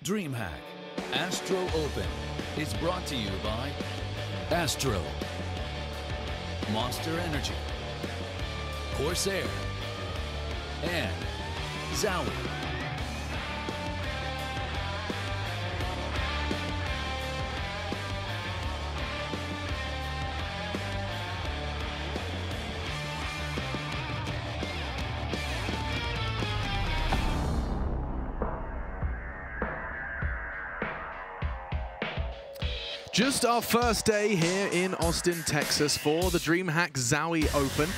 DreamHack Astro Open is brought to you by Astro, Monster Energy, Corsair, and Zowie. Just our first day here in Austin, Texas for the DreamHack Zowie Open.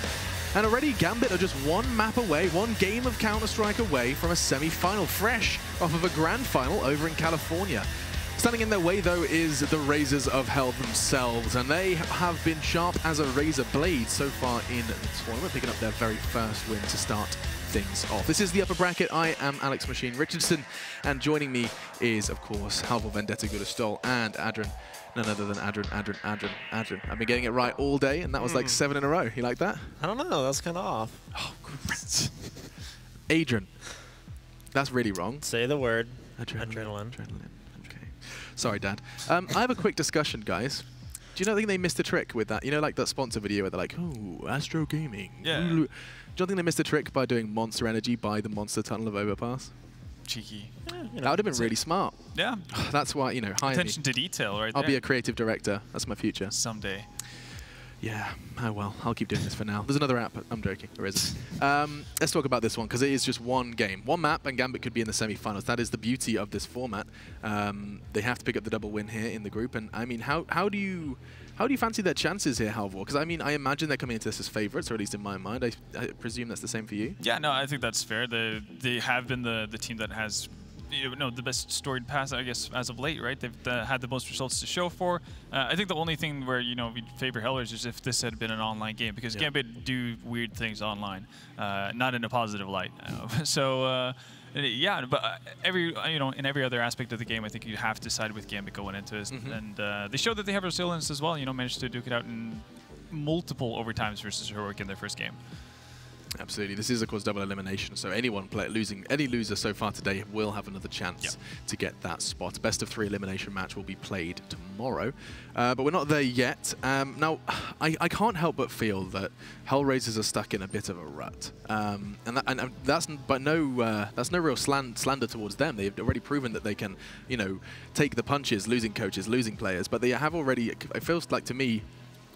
And already Gambit are just one map away, one game of Counter-Strike away from a semi-final, fresh off of a grand final over in California. Standing in their way, though, is the Razors of Hell themselves, and they have been sharp as a razor blade so far in the tournament, picking up their very first win to start things off. This is the upper bracket. I am Alex Machine Richardson, and joining me is, of course, Halvor Vendetta Gudestol and Adrian. None other than Adrian. I've been getting it right all day, and that was like 7 in a row. You like that? I don't know. That's kind of off. Oh, great. Adrian. That's really wrong. Say the word. Adrenaline. Okay. Sorry, Dad. I have a quick discussion, guys. Do you not think they missed a trick with that? You know, like that sponsor video where they're like, oh, Astro Gaming. Yeah. Do you not think they missed a trick by doing Monster Energy by the Monster Tunnel of Overpass? Cheeky. Yeah, you know, That would have been really smart. Yeah. That's why, you know, hire Attention me. to detail, right I'll there. be a creative director. That's my future. Someday. Yeah, oh well, I'll keep doing this for now. There's another app. I'm joking, there isn't. Let's talk about this one, because it is just one game. One map, and Gambit could be in the semi-finals. That is the beauty of this format. They have to pick up the double win here in the group, and I mean, how do you fancy their chances here, Halvor? Because I mean, I imagine they're coming into this as favourites, or at least in my mind. I presume that's the same for you? Yeah, no, I think that's fair. They have been the team that has the best storied pass, I guess, as of late, right? They've had the most results to show for. I think the only thing where, we'd favor Hellraisers is if this had been an online game, because Gambit do weird things online, not in a positive light. Yeah, but in every other aspect of the game, I think you have to side with Gambit going into this. And they showed that they have resilience as well, managed to duke it out in multiple overtimes versus Heroic in their first game. Absolutely. This is, of course, double elimination, so any loser so far today will have another chance to get that spot. Best of 3 elimination match will be played tomorrow, but we're not there yet. Now, I can't help but feel that Hellraisers are stuck in a bit of a rut, and that's no real slander towards them. They've already proven that they can, take the punches, losing coaches, losing players, but they have already. It feels like to me,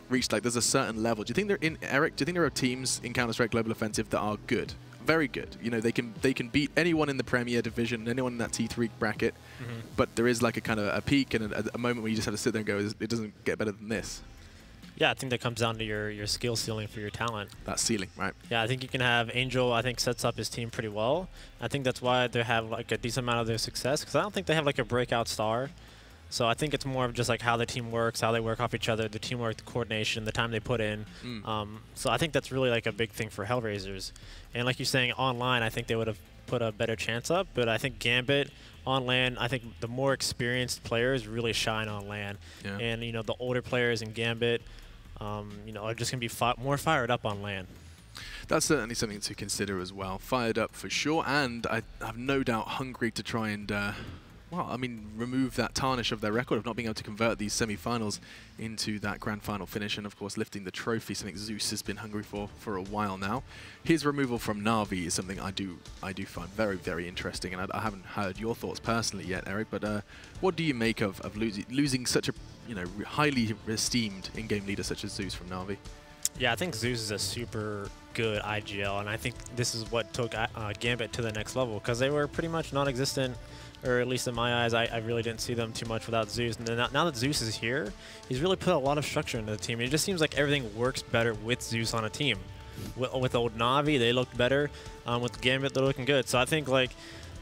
reached like there's a certain level. Do you think Eric? Do you think there are teams in Counter-Strike Global Offensive that are good, very good? They can beat anyone in the Premier Division, anyone in that T3 bracket. But there is like a kind of a peak and a moment where you just have to sit there and go, it doesn't get better than this. Yeah, I think that comes down to your skill ceiling for your talent. That ceiling, right? Yeah, I think you can have Angel. I think sets up his team pretty well. I think that's why they have like a decent amount of their success, because I don't think they have like a breakout star. So I think it's more of just like how the team works, how they work off each other, the teamwork, the coordination, the time they put in. So I think that's really like a big thing for Hellraisers. And like you're saying, online, I think they would have put a better chance up. But I think Gambit on LAN, I think the more experienced players really shine on LAN. Yeah. And the older players in Gambit, are just gonna be more fired up on LAN. That's certainly something to consider as well. Fired up for sure, and I have no doubt hungry to try and. Well, I mean, remove that tarnish of their record of not being able to convert these semi-finals into that grand final finish, and of course lifting the trophy, something Zeus has been hungry for a while now. His removal from Na'Vi is something I do find very, very interesting, and I haven't heard your thoughts personally yet, Eric, but what do you make of losing such a highly esteemed in-game leader such as Zeus from Na'Vi? Yeah, I think Zeus is a super good IGL, and I think this is what took Gambit to the next level, because they were pretty much non-existent, or at least in my eyes, I really didn't see them too much without Zeus. And then now that Zeus is here, he's really put a lot of structure into the team. It just seems like everything works better with Zeus on a team. With old Na'Vi, they looked better. With Gambit, they're looking good. So I think, like,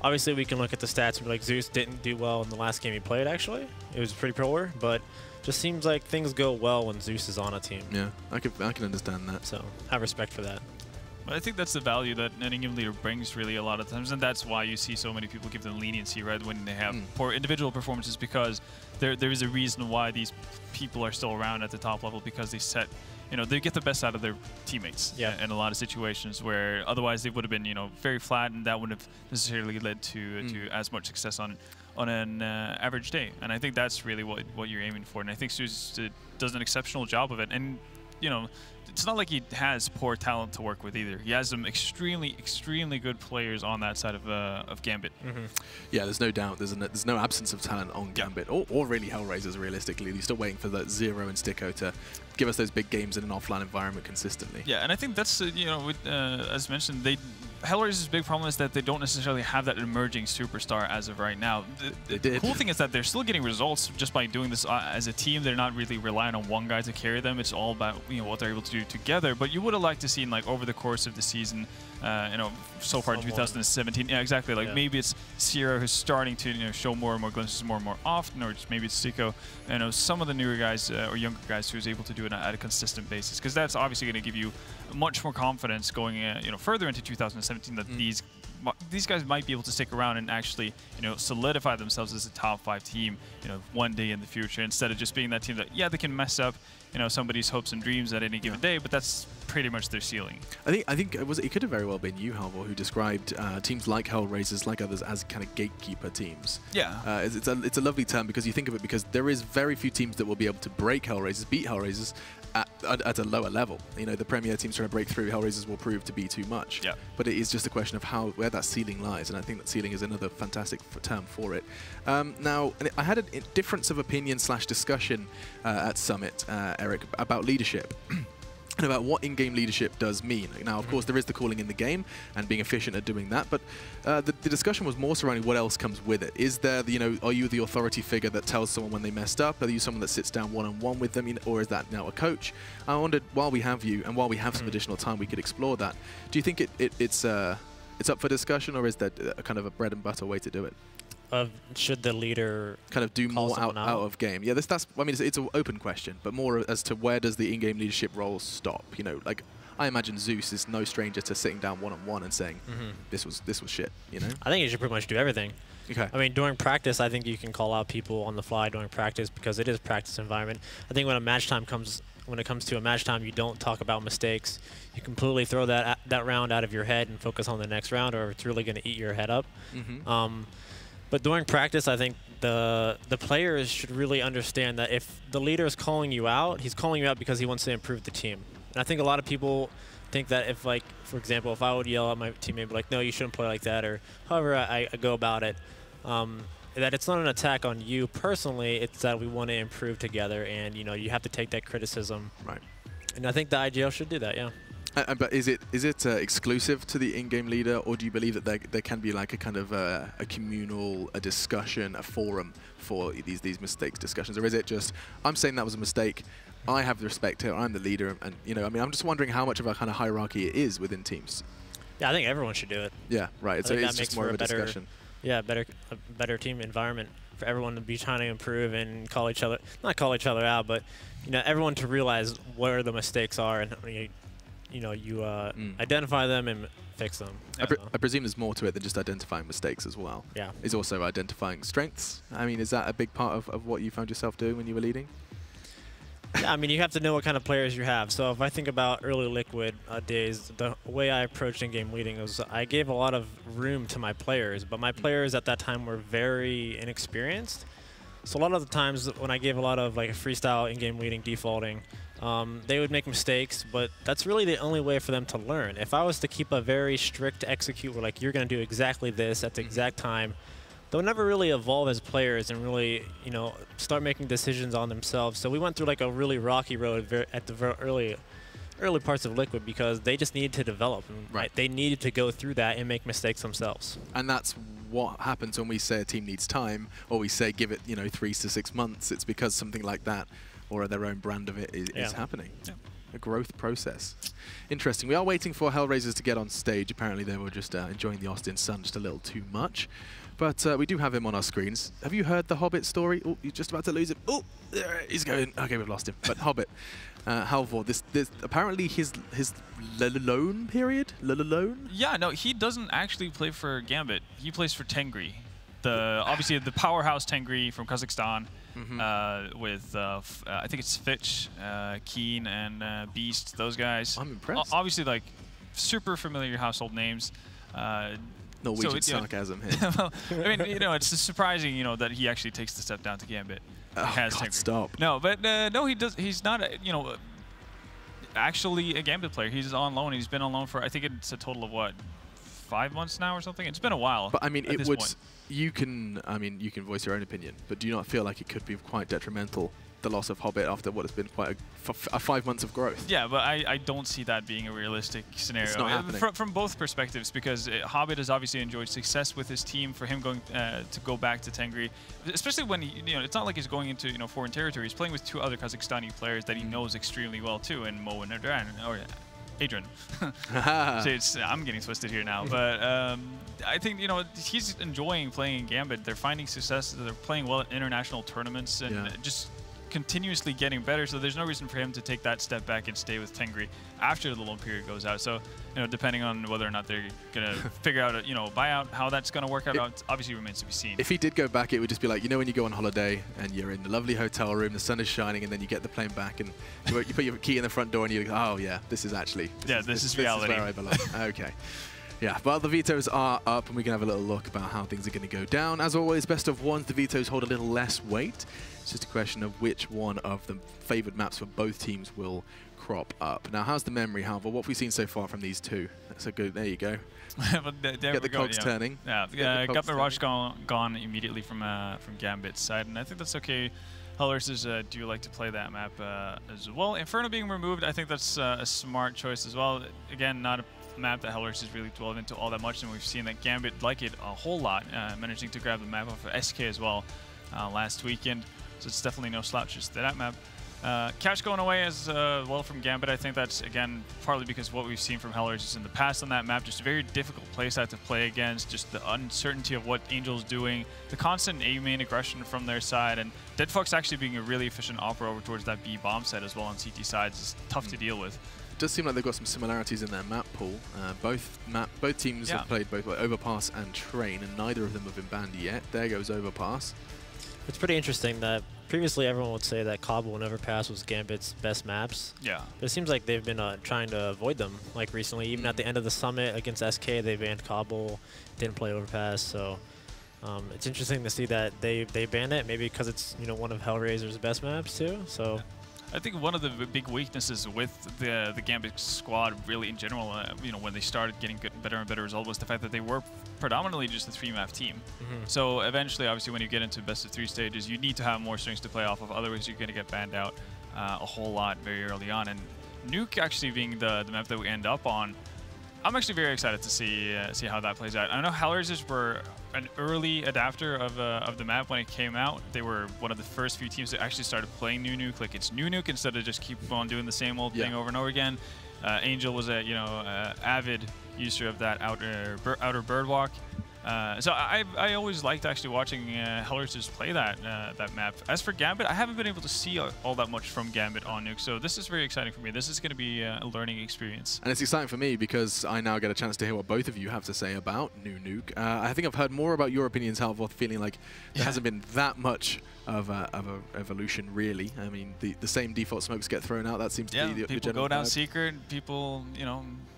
obviously we can look at the stats and be like, Zeus didn't do well in the last game he played, actually. It was pretty poor, but just seems like things go well when Zeus is on a team. Yeah, I can understand that. So have respect for that. I think that's the value that an in-game leader brings really a lot of times, and that's why you see so many people give them leniency, right, when they have poor individual performances, because there is a reason why these people are still around at the top level, because they set, they get the best out of their teammates in a lot of situations where otherwise they would have been, very flat, and that wouldn't have necessarily led to as much success on on an average day. And I think that's really what you're aiming for. And I think Zeus does an exceptional job of it. And, you know, it's not like he has poor talent to work with either. He has some extremely good players on that side of Gambit. Yeah, there's no doubt. There's no absence of talent on Gambit, or really Hellraisers. Realistically, you're still waiting for the Zero and Sticko to give us those big games in an offline environment consistently. Yeah, and I think that's you know, with, as mentioned, Hellraiser's big problem is that they don't necessarily have that emerging superstar as of right now. The cool thing is that they're still getting results just by doing this as a team. They're not really relying on one guy to carry them. It's all about, you know, what they're able to do together. But you would have liked to see, like, over the course of the season, you know, so far in 2017, yeah, exactly. Like maybe it's Sierra who's starting to, you know, show more and more glimpses more and more often, or just maybe it's Siko, you know, some of the newer guys or younger guys who's able to do it at a consistent basis, because that's obviously going to give you much more confidence going, you know, further into 2017 that these guys might be able to stick around and actually, you know, solidify themselves as a top 5 team, you know, one day in the future, instead of just being that team that, yeah, they can mess up, you know, somebody's hopes and dreams at any given day, but that's pretty much their ceiling. I think it could have very well been you, Halvor, who described teams like Hellraisers, like others, as kind of gatekeeper teams. Yeah. It's a lovely term because you think of it, because there is very few teams that will be able to break Hellraisers, beat Hellraisers at a lower level. You know, the Premier teams trying to break through, Hellraisers will prove to be too much. Yeah. But it is just a question of where that ceiling lies, and I think that ceiling is another fantastic term for it. Now, I had a difference of opinion / discussion at Summit, Eric, about leadership. And about what in-game leadership does mean. Now, of course, there is the calling in the game and being efficient at doing that, but the discussion was more surrounding what else comes with it. Is there, you know, are you the authority figure that tells someone when they messed up? Are you someone that sits down one-on-one with them, or is that now a coach? I wondered, while we have you and while we have some additional time, we could explore that. Do you think it's up for discussion, or is there a kind of a bread and butter way to do it? Should the leader kind of do more out of game? Yeah, that's. I mean, it's an open question, but more as to where does the in-game leadership role stop? You know, like I imagine Zeus is no stranger to sitting down one-on-one and saying, "This was shit." You know. I think you should pretty much do everything. Okay. I mean, during practice, I think you can call out people on the fly during practice because it is practice environment. I think when it comes to a match time, you don't talk about mistakes. You completely throw that round out of your head and focus on the next round, or it's really going to eat your head up. But during practice, I think the players should really understand that if the leader is calling you out, he's calling you out because he wants to improve the team. And I think a lot of people think that if, like, for example, if I would yell at my teammate, like, no, you shouldn't play like that, or however I go about it, that it's not an attack on you personally, it's that we want to improve together, and, you know, you have to take that criticism. Right. And I think the IGL should do that, yeah. But is it exclusive to the in-game leader, or do you believe that there can be like a kind of a communal, a discussion, a forum for these mistakes discussions, or is it just, I'm saying that was a mistake, I have the respect here, I'm the leader, and, you know, I mean, I'm just wondering how much of a kind of hierarchy it is within teams. Yeah, I think everyone should do it. Yeah, right. So it's just more of a discussion. Yeah, a better team environment for everyone to be trying to improve and not call each other out, but, you know, everyone to realize where the mistakes are, and you identify them and fix them. I presume there's more to it than just identifying mistakes as well. Yeah. It's also identifying strengths. I mean, is that a big part of what you found yourself doing when you were leading? Yeah, I mean, you have to know what kind of players you have. So if I think about early Liquid days, the way I approached in-game leading was I gave a lot of room to my players, but my players at that time were very inexperienced. So a lot of the times when I gave a lot of like freestyle in-game leading defaulting, they would make mistakes, but that's really the only way for them to learn. If I was to keep a very strict execute where, like, you're going to do exactly this at the exact time, they'll never really evolve as players and really, you know, start making decisions on themselves. So we went through like a really rocky road at the early parts of Liquid because they just needed to develop. And right. They needed to go through that and make mistakes themselves. And that's what happens when we say a team needs time, or we say give it, you know, 3 to 6 months. It's because something like that, or their own brand of it, is happening. Yeah. A growth process. Interesting. We are waiting for Hellraisers to get on stage. Apparently they were just enjoying the Austin sun just a little too much. But we do have him on our screens. Have you heard the Hobbit story? Oh, you're just about to lose him. Oh, there he's going. Okay, we've lost him. But Hobbit, Halvor, this apparently his loan period? Loan? Yeah, no, he doesn't actually play for Gambit. He plays for Tengri. Obviously the powerhouse Tengri from Kazakhstan. With I think it's Fitch, Keen, and Beast. Those guys. I'm impressed. Obviously, like super familiar household names. Norwegian sarcasm here. Well, I mean, you know, it's surprising, you know, that he actually takes the step down to Gambit. Oh, God, stop. No, but no, he does. He's not, you know, actually a Gambit player. He's on loan. He's been on loan for, I think it's a total of what, 5 months now or something. It's been a while. But I mean, it would. You can voice your own opinion, but do you not feel like it could be quite detrimental, the loss of Hobbit, after what has been quite a 5 months of growth? Yeah, but I don't see that being a realistic scenario. It's not happening. From both perspectives, because Hobbit has obviously enjoyed success with his team. For him going to go back to Tengri, especially when it's not like he's going into foreign territory. He's playing with 2 other Kazakhstani players that he knows extremely well too, and Mo and Adrian. So I'm getting twisted here now, but I think he's enjoying playing Gambit. They're finding success. They're playing well at international tournaments and just continuously getting better. So there's no reason for him to take that step back and stay with Tengri after the loan period goes out. So depending on whether or not they're gonna figure out buyout, how that's gonna work out, obviously remains to be seen. If he did go back, it would just be like when you go on holiday and you're in the lovely hotel room, the sun is shining, and then you get the plane back and you put your key in the front door and you go, oh yeah, this is reality. This is where I belong. Okay. Yeah, well, the vetoes are up, and we can have a little look about how things are going to go down. As always, best of ones, the vetoes hold a little less weight. It's just a question of which one of the favoured maps for both teams will crop up. Now, how's the memory, however? What have we seen so far from these two? That's a good, there you go. Get the cogs turning. Yeah, got Mirage gone immediately from Gambit's side, and I think that's okay. Hellraisers do like to play that map as well. Inferno being removed, I think that's a smart choice as well. Again, not a map that Hellraisers really dwelled into all that much, and we've seen that Gambit like it a whole lot, managing to grab the map off of SK as well last weekend. So it's definitely no slouches to that map. Cash going away as well from Gambit. I think that's, again, partly because what we've seen from Hellraisers in the past on that map, just a very difficult playstyle to play against, just the uncertainty of what Angel's doing, the constant A main aggression from their side, and Dead Fox actually being a really efficient opera over towards that B bomb set as well on CT sides is tough to deal with. It does seem like they've got some similarities in their map pool. Both teams have played both Overpass and Train, and neither of them have been banned yet. There goes Overpass. It's pretty interesting that previously everyone would say that Cobble and Overpass was Gambit's best maps. Yeah. But it seems like they've been trying to avoid them. Like recently, even at the end of the summit against SK, they banned Cobble, didn't play Overpass. So it's interesting to see that they banned it, maybe because it's one of Hellraiser's best maps too. So. I think one of the big weaknesses with the Gambit squad, really in general, when they started getting better and better results, was the fact that they were predominantly just a 3-map team. So eventually, obviously, when you get into best of 3 stages, you need to have more strings to play off of. Otherwise, you're going to get banned out a whole lot very early on. And Nuke actually being the map that we end up on, I'm actually very excited to see how that plays out. I know Hellraisers were an early adapter of the map when it came out. They were one of the first few teams that actually started playing New Nuke, like it's New Nuke instead of just keep on doing the same old thing over and over again. Angel was a avid user of that outer birdwalk. So I always liked actually watching Hellraisers play that map. As for Gambit, I haven't been able to see all that much from Gambit on Nuke, so this is very exciting for me. This is going to be a learning experience. And it's exciting for me because I now get a chance to hear what both of you have to say about New Nuke. I think I've heard more about your opinions, Halvor, feeling like there hasn't been that much of a evolution, really. I mean, the same default smokes get thrown out. That seems to be the people general go down vibe. secret, people,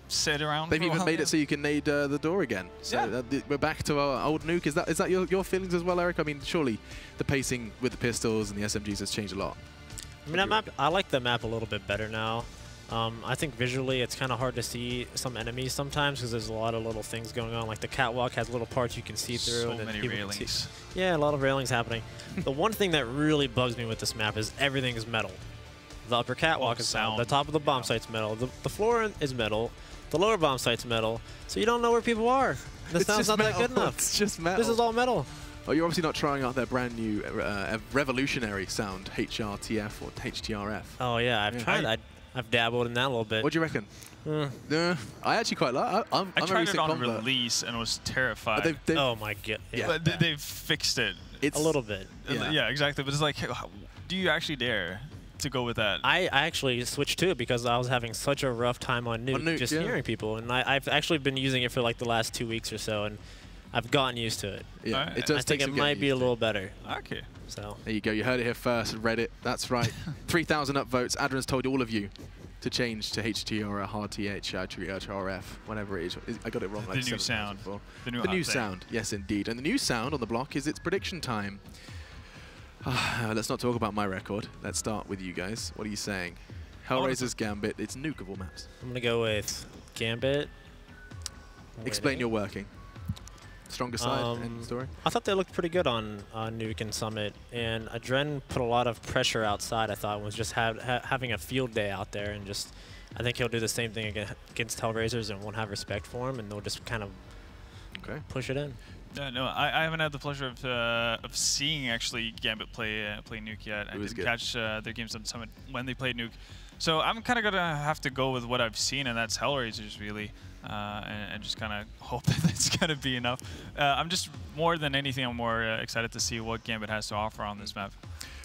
sit around. They've even made it so you can nade the door again. So we're back to our old Nuke. Is that your feelings as well, Eric? I mean, surely the pacing with the pistols and the SMGs has changed a lot. I mean, I like the map a little bit better now. I think visually it's kind of hard to see some enemies sometimes because there's a lot of little things going on. Like the catwalk has little parts you can see through. So many railings. Yeah, a lot of railings happening. The one thing that really bugs me with this map is everything is metal. The upper catwalk is metal. The top of the bomb site's metal. The floor is metal. The lower bomb site's metal. So you don't know where people are. The sound's not that good enough. It's just metal. This is all metal. Oh, you're obviously not trying out their brand new revolutionary sound, HRTF or HTRF. Oh, yeah, I've tried that. I've dabbled in that a little bit. What do you reckon? I actually quite like it. I tried it on release and was terrified. Oh, my God. Yeah. But they've fixed it. A little bit. Yeah, exactly. But it's like, do you actually dare to go with that? I actually switched to it because I was having such a rough time on Nuke just hearing people. And I've actually been using it for like the last 2 weeks or so, and I've gotten used to it. Yeah, it does. I think it might be a little better. Okay. So there you go. You heard it here first. Reddit. That's right. 3,000 upvotes. Adrian's told all of you. to change to HT or a hard TH, HRF, whatever it is. I got it wrong. Like the new sound. Before. The new sound, yes indeed. And the new sound on the block is it's prediction time. Let's not talk about my record. Let's start with you guys. What are you saying? Hellraisers, Gambit, it's Nuke of all maps. I'm going to go with Gambit. Explain your working. Stronger side, end story? I thought they looked pretty good on Nuke and Summit, and Adren put a lot of pressure outside, I thought, was just having a field day out there, and just, I think he'll do the same thing against Hellraisers and won't have respect for him, and they'll just kind of push it in. No, I haven't had the pleasure of seeing actually Gambit play Nuke yet. I didn't catch their games on Summit when they played Nuke. So I'm kind of going to have to go with what I've seen, and that's Hellraisers, really. And just kind of hope that that's going to be enough. I'm just, more than anything, I'm more excited to see what Gambit has to offer on this map.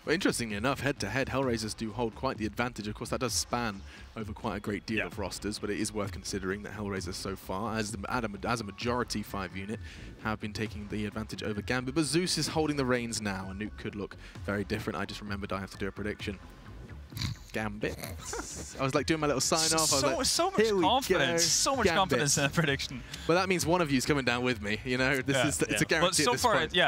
Well, interestingly enough, head-to-head, Hellraisers do hold quite the advantage. Of course, that does span over quite a great deal of rosters, but it is worth considering that Hellraisers so far, as a majority 5 unit, have been taking the advantage over Gambit. But Zeus is holding the reins now, and Nuke could look very different. I just remembered I have to do a prediction. Gambit. I was like doing my little sign off. So much confidence. So much confidence in that prediction. But that means one of you is coming down with me. You know, it's a guarantee. Well,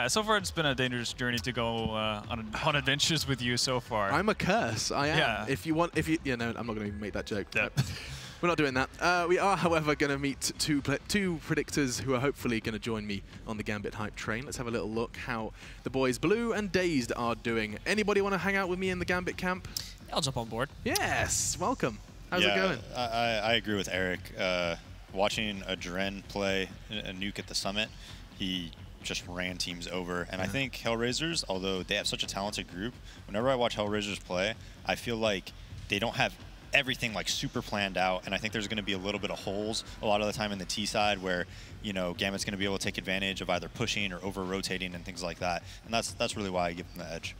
so far it's been a dangerous journey to go on adventures with you so far. I'm a curse. I am. Yeah. If you, I'm not going to even make that joke. Yeah. We're not doing that. We are, however, going to meet two predictors who are hopefully going to join me on the Gambit hype train. Let's have a little look how the boys Blue and Dazed are doing. Anybody want to hang out with me in the Gambit camp? I'll jump on board. Yes, welcome. How's it going? I agree with Eric. Watching Adren play a Nuke at the Summit, he just ran teams over. And I think Hellraisers, although they have such a talented group, whenever I watch Hellraisers play, I feel like they don't have everything like super planned out, and I think there's going to be a little bit of holes a lot of the time in the T side where, you know, Gambit's going to be able to take advantage of either pushing or over rotating and things like that, and that's really why I give them the edge.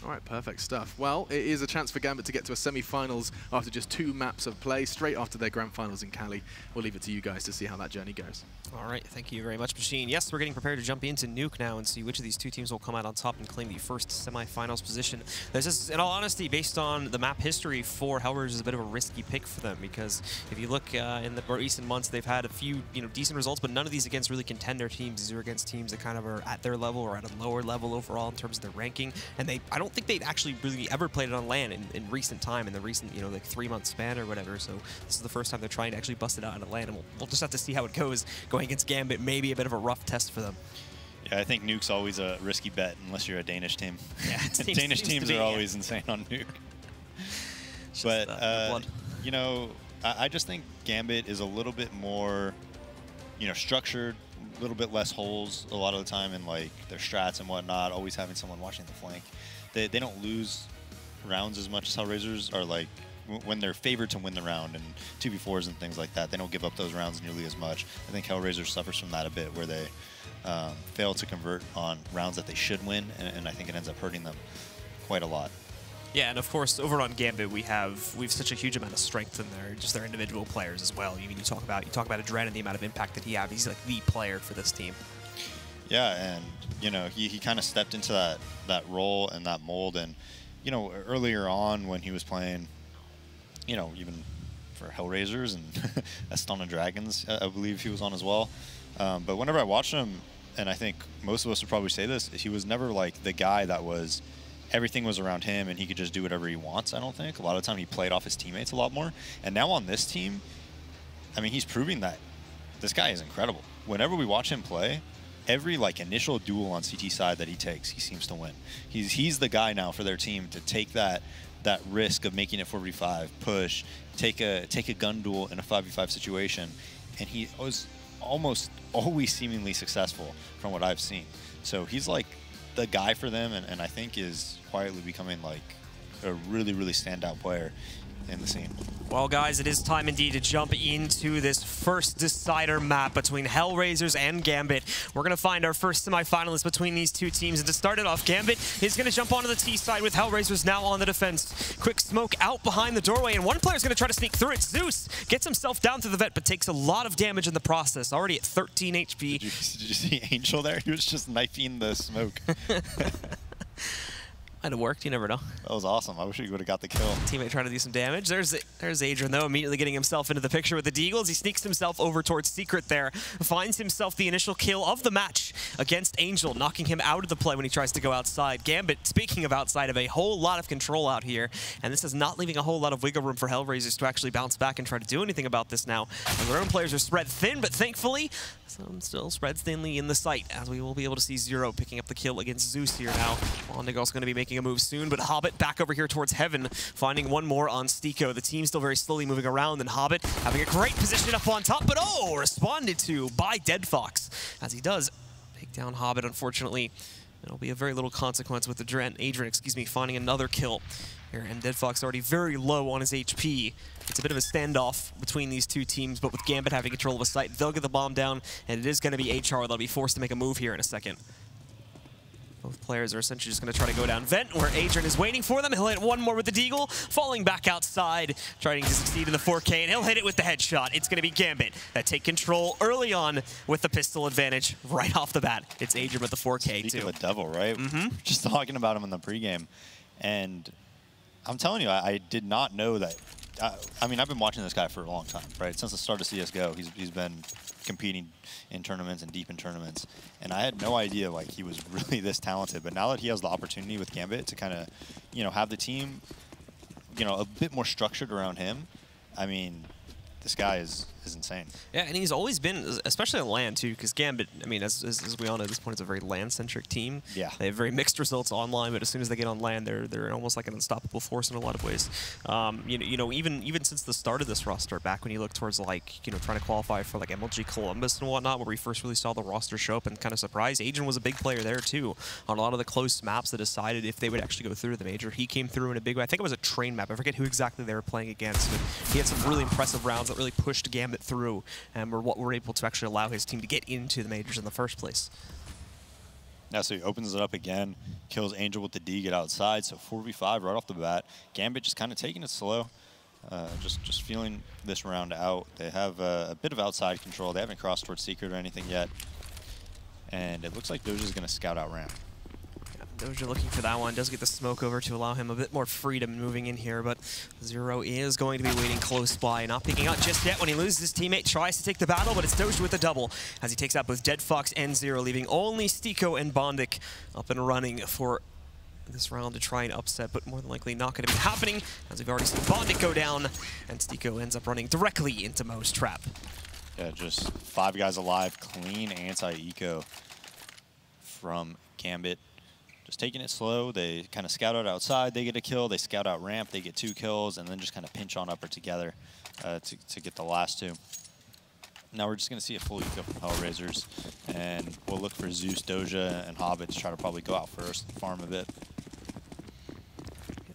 All right, perfect stuff. Well, it is a chance for Gambit to get to a semi-finals after just 2 maps of play, straight after their grand finals in Cali. We'll leave it to you guys to see how that journey goes. All right, thank you very much, Machine. Yes, we're getting prepared to jump into Nuke now and see which of these 2 teams will come out on top and claim the first semi-finals position. This is, in all honesty, based on the map history for Hellraisers, is a bit of a risky pick for them, because if you look in the recent months, they've had a few decent results, but none of these against really contender teams. These are against teams that kind of are at their level or at a lower level overall in terms of their ranking, and I don't think they've actually really ever played it on LAN in recent time, in the recent, like 3-month span or whatever. So this is the first time they're trying to actually bust it out on LAN, and we'll just have to see how it goes going against Gambit. Maybe a bit of a rough test for them. Yeah, I think Nuke's always a risky bet unless you're a Danish team. Yeah, Danish teams are always insane on Nuke. But I just think Gambit is a little bit more, structured, a little bit less holes a lot of the time in like their strats and whatnot. Always having someone watching the flank. They don't lose rounds as much as Hellraisers are, like when they're favored to win the round and 2v4s and things like that. They don't give up those rounds nearly as much. I think Hellraisers suffers from that a bit, where they fail to convert on rounds that they should win, and I think it ends up hurting them quite a lot. Yeah, and of course, over on Gambit, we have such a huge amount of strength in their individual players as well. You talk about Adren and the amount of impact that he has. He's like the player for this team. Yeah, and he kind of stepped into that role and that mold, and earlier on when he was playing, even for Hellraisers and Astro and Dragons, I believe he was on as well. But whenever I watched him, and I think most of us would probably say this, he was never like the guy that was, everything was around him and he could just do whatever he wants, I don't think. A lot of the time he played off his teammates a lot more. And now on this team, I mean, he's proving that this guy is incredible. Whenever we watch him play, every initial duel on CT side that he takes, he seems to win. He's the guy now for their team to take that risk of making it 4v5, push, take a gun duel in a 5v5 situation, and he was almost always seemingly successful from what I've seen. So he's like the guy for them, and I think is quietly becoming like a really, really standout player in the scene. Well, guys, it is time indeed to jump into this first decider map between Hellraisers and Gambit. We're going to find our first semifinalist between these 2 teams. And to start it off, Gambit is going to jump onto the T side with Hellraisers now on the defense. Quick smoke out behind the doorway, and one player's going to try to sneak through it. Zeus gets himself down through the vet, but takes a lot of damage in the process, already at 13 HP. Did you see Angel there? He was just knifing the smoke. Might have worked, you never know. That was awesome. I wish he would have got the kill. Teammate trying to do some damage. There's Adrian, though, immediately getting himself into the picture with the Deagles. He sneaks himself over towards Secret there, finds himself the initial kill of the match against Angel, knocking him out of the play when he tries to go outside. Gambit, speaking of outside, have a whole lot of control out here, and this is not leaving a whole lot of wiggle room for Hellraisers to actually bounce back and try to do anything about this now. And their own players are spread thin, but thankfully, some still spreads thinly in the sight, as we will be able to see Zero picking up the kill against Zeus here now. Bondigal's going to be making a move soon, but Hobbit back over here towards Heaven, finding one more on Stiko. The team still very slowly moving around, and Hobbit having a great position up on top, but responded to by Dead Fox, as he does take down Hobbit. Unfortunately, it'll be a very little consequence with the Adrian, finding another kill here, and Dead Fox already very low on his HP. It's a bit of a standoff between these two teams, but with Gambit having control of a site, they'll get the bomb down, and it is going to be HR that'll be forced to make a move here in a second. Both players are essentially just going to try to go down vent, where Adrian is waiting for them. He'll hit one more with the Deagle, falling back outside, trying to succeed in the 4K, and he'll hit it with the headshot. It's going to be Gambit that take control early on with the pistol advantage right off the bat. It's Adrian with the 4K, too. Speaking of a devil, right? Just talking about him in the pregame, and I'm telling you, I did not know that. I mean, I've been watching this guy for a long time, right? Since the start of CSGO, he's been competing in tournaments and deep in tournaments, and I had no idea like he was really this talented. But now that he has the opportunity with Gambit to kind of, have the team, a bit more structured around him, I mean, this guy is insane. Yeah, and he's always been, especially on LAN too, because Gambit, I mean, as we all know at this point, it's a very LAN-centric team. Yeah. They have very mixed results online, but as soon as they get on LAN, they're almost like an unstoppable force in a lot of ways. Even since the start of this roster, back when you look towards trying to qualify for like MLG Columbus and whatnot, where we first really saw the roster show up and kind of surprised, Adrian was a big player there too. On a lot of the close maps that decided if they would actually go through the major, he came through in a big way. I think it was a train map. I forget who exactly they were playing against, but he had some really impressive rounds that really pushed Gambit through, and were able to actually allow his team to get into the majors in the first place. Now, so he opens it up again, kills Angel with the D, get outside, so 4v5 right off the bat. Gambit just kind of taking it slow, just feeling this round out. They have a bit of outside control. They haven't crossed towards Secret or anything yet, and it looks like Doja's going to scout out ramp. Doja looking for that one, does get the smoke over to allow him a bit more freedom moving in here, but Zero is going to be waiting close by, not picking up just yet when he loses his teammate, tries to take the battle, but it's Doja with the double, as he takes out both Dead Fox and Zero, leaving only Stiko and Bondik up and running for this round to try and upset, but more than likely not going to be happening, as we've already seen Bondik go down, and Stiko ends up running directly into Mo's trap. Yeah, just 5 guys alive, clean anti-eco from Gambit. Just taking it slow. They kind of scout out outside, they get a kill. They scout out ramp, they get 2 kills, and then just kind of pinch on upper together to get the last 2. Now we're just going to see a full eco from Hellraisers, and we'll look for Zeus, Doja, and Hobbit to try to probably go out first, farm a bit.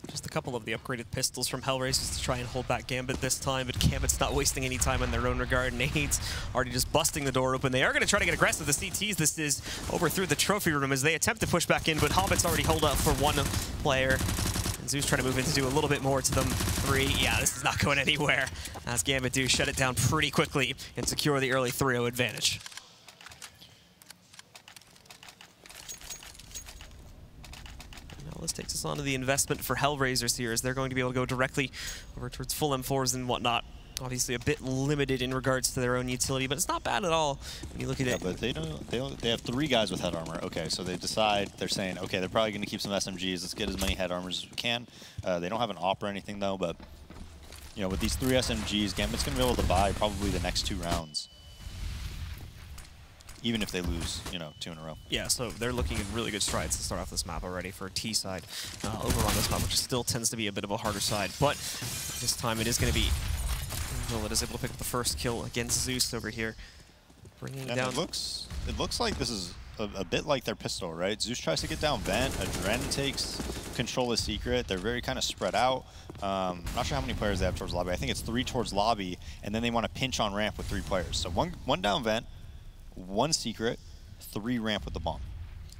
Just a couple of the upgraded pistols from Hellraisers to try and hold back Gambit this time, but Gambit's not wasting any time in their own regard. Nades already just busting the door open. They are going to try to get aggressive. The CTs, this is over through the trophy room as they attempt to push back in, but Hobbit's already held up for 1 player. And Zeus trying to move in to do a little bit more to them. 3, yeah, this is not going anywhere. As Gambit do shut it down pretty quickly and secure the early 3-0 advantage. This takes us on to the investment for Hellraisers here, as they're going to be able to go directly over towards full M4s and whatnot. Obviously a bit limited in regards to their own utility, but it's not bad at all when you look at it. But they have 3 guys with head armor. Okay, so they decide, they're saying, okay, they're probably going to keep some SMGs. Let's get as many head armors as we can. They don't have an op or anything though, but with these 3 SMGs, Gambit's going to be able to buy probably the next 2 rounds. Even if they lose, 2 in a row. Yeah, so they're looking at really good strides to start off this map already for T side over on this map, which still tends to be a bit of a harder side. But this time it is going to be Angel that is able to pick up the first kill against Zeus over here, bringing down. It looks like this is a bit like their pistol, right? Zeus tries to get down vent. Adren takes control of Secret. They're very kind of spread out. Not sure how many players they have towards lobby. I think it's 3 towards lobby, and then they want to pinch on ramp with 3 players. So one down vent, 1 Secret, 3 ramp with the bomb.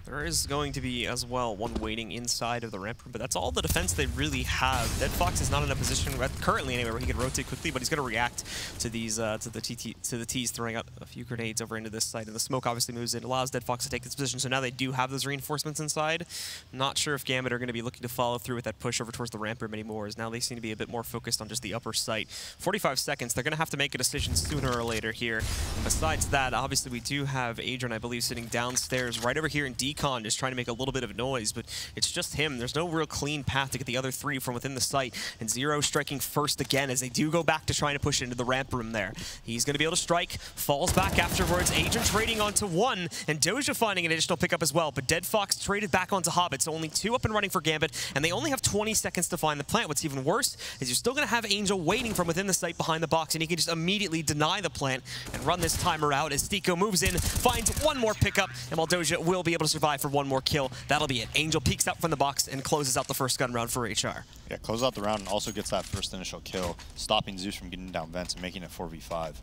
There is going to be, as well, 1 waiting inside of the ramp room, but that's all the defense they really have. Dead Fox is not in a position currently anyway, where he can rotate quickly, but he's going to react to these to the T's throwing out a few grenades over into this side, and the smoke obviously moves in, allows Dead Fox to take this position. So now they do have those reinforcements inside. Not sure if Gambit are going to be looking to follow through with that push over towards the ramp room anymore, as now they seem to be a bit more focused on just the upper site. 45 seconds. They're going to have to make a decision sooner or later here. And besides that, obviously we do have Adrian, I believe, sitting downstairs right over here in Decon, just trying to make a little bit of noise, but it's just him. There's no real clean path to get the other three from within the site, and Zero striking first again as they do go back to trying to push into the ramp room there. He's going to be able to strike, falls back afterwards. Adrian trading onto one, and Doja finding an additional pickup as well, but Dead Fox traded back onto Hobbit, so only 2 up and running for Gambit, and they only have 20 seconds to find the plant. What's even worse is you're still going to have Angel waiting from within the site behind the box, and he can just immediately deny the plant and run this timer out as Stico moves in, finds one more pickup, and while Doja will be able to survive for one more kill, that'll be it. Angel peeks out from the box and closes out the first gun round for HR. Yeah, closes out the round and also gets that first initial kill, stopping Zeus from getting down vents and making it 4v5.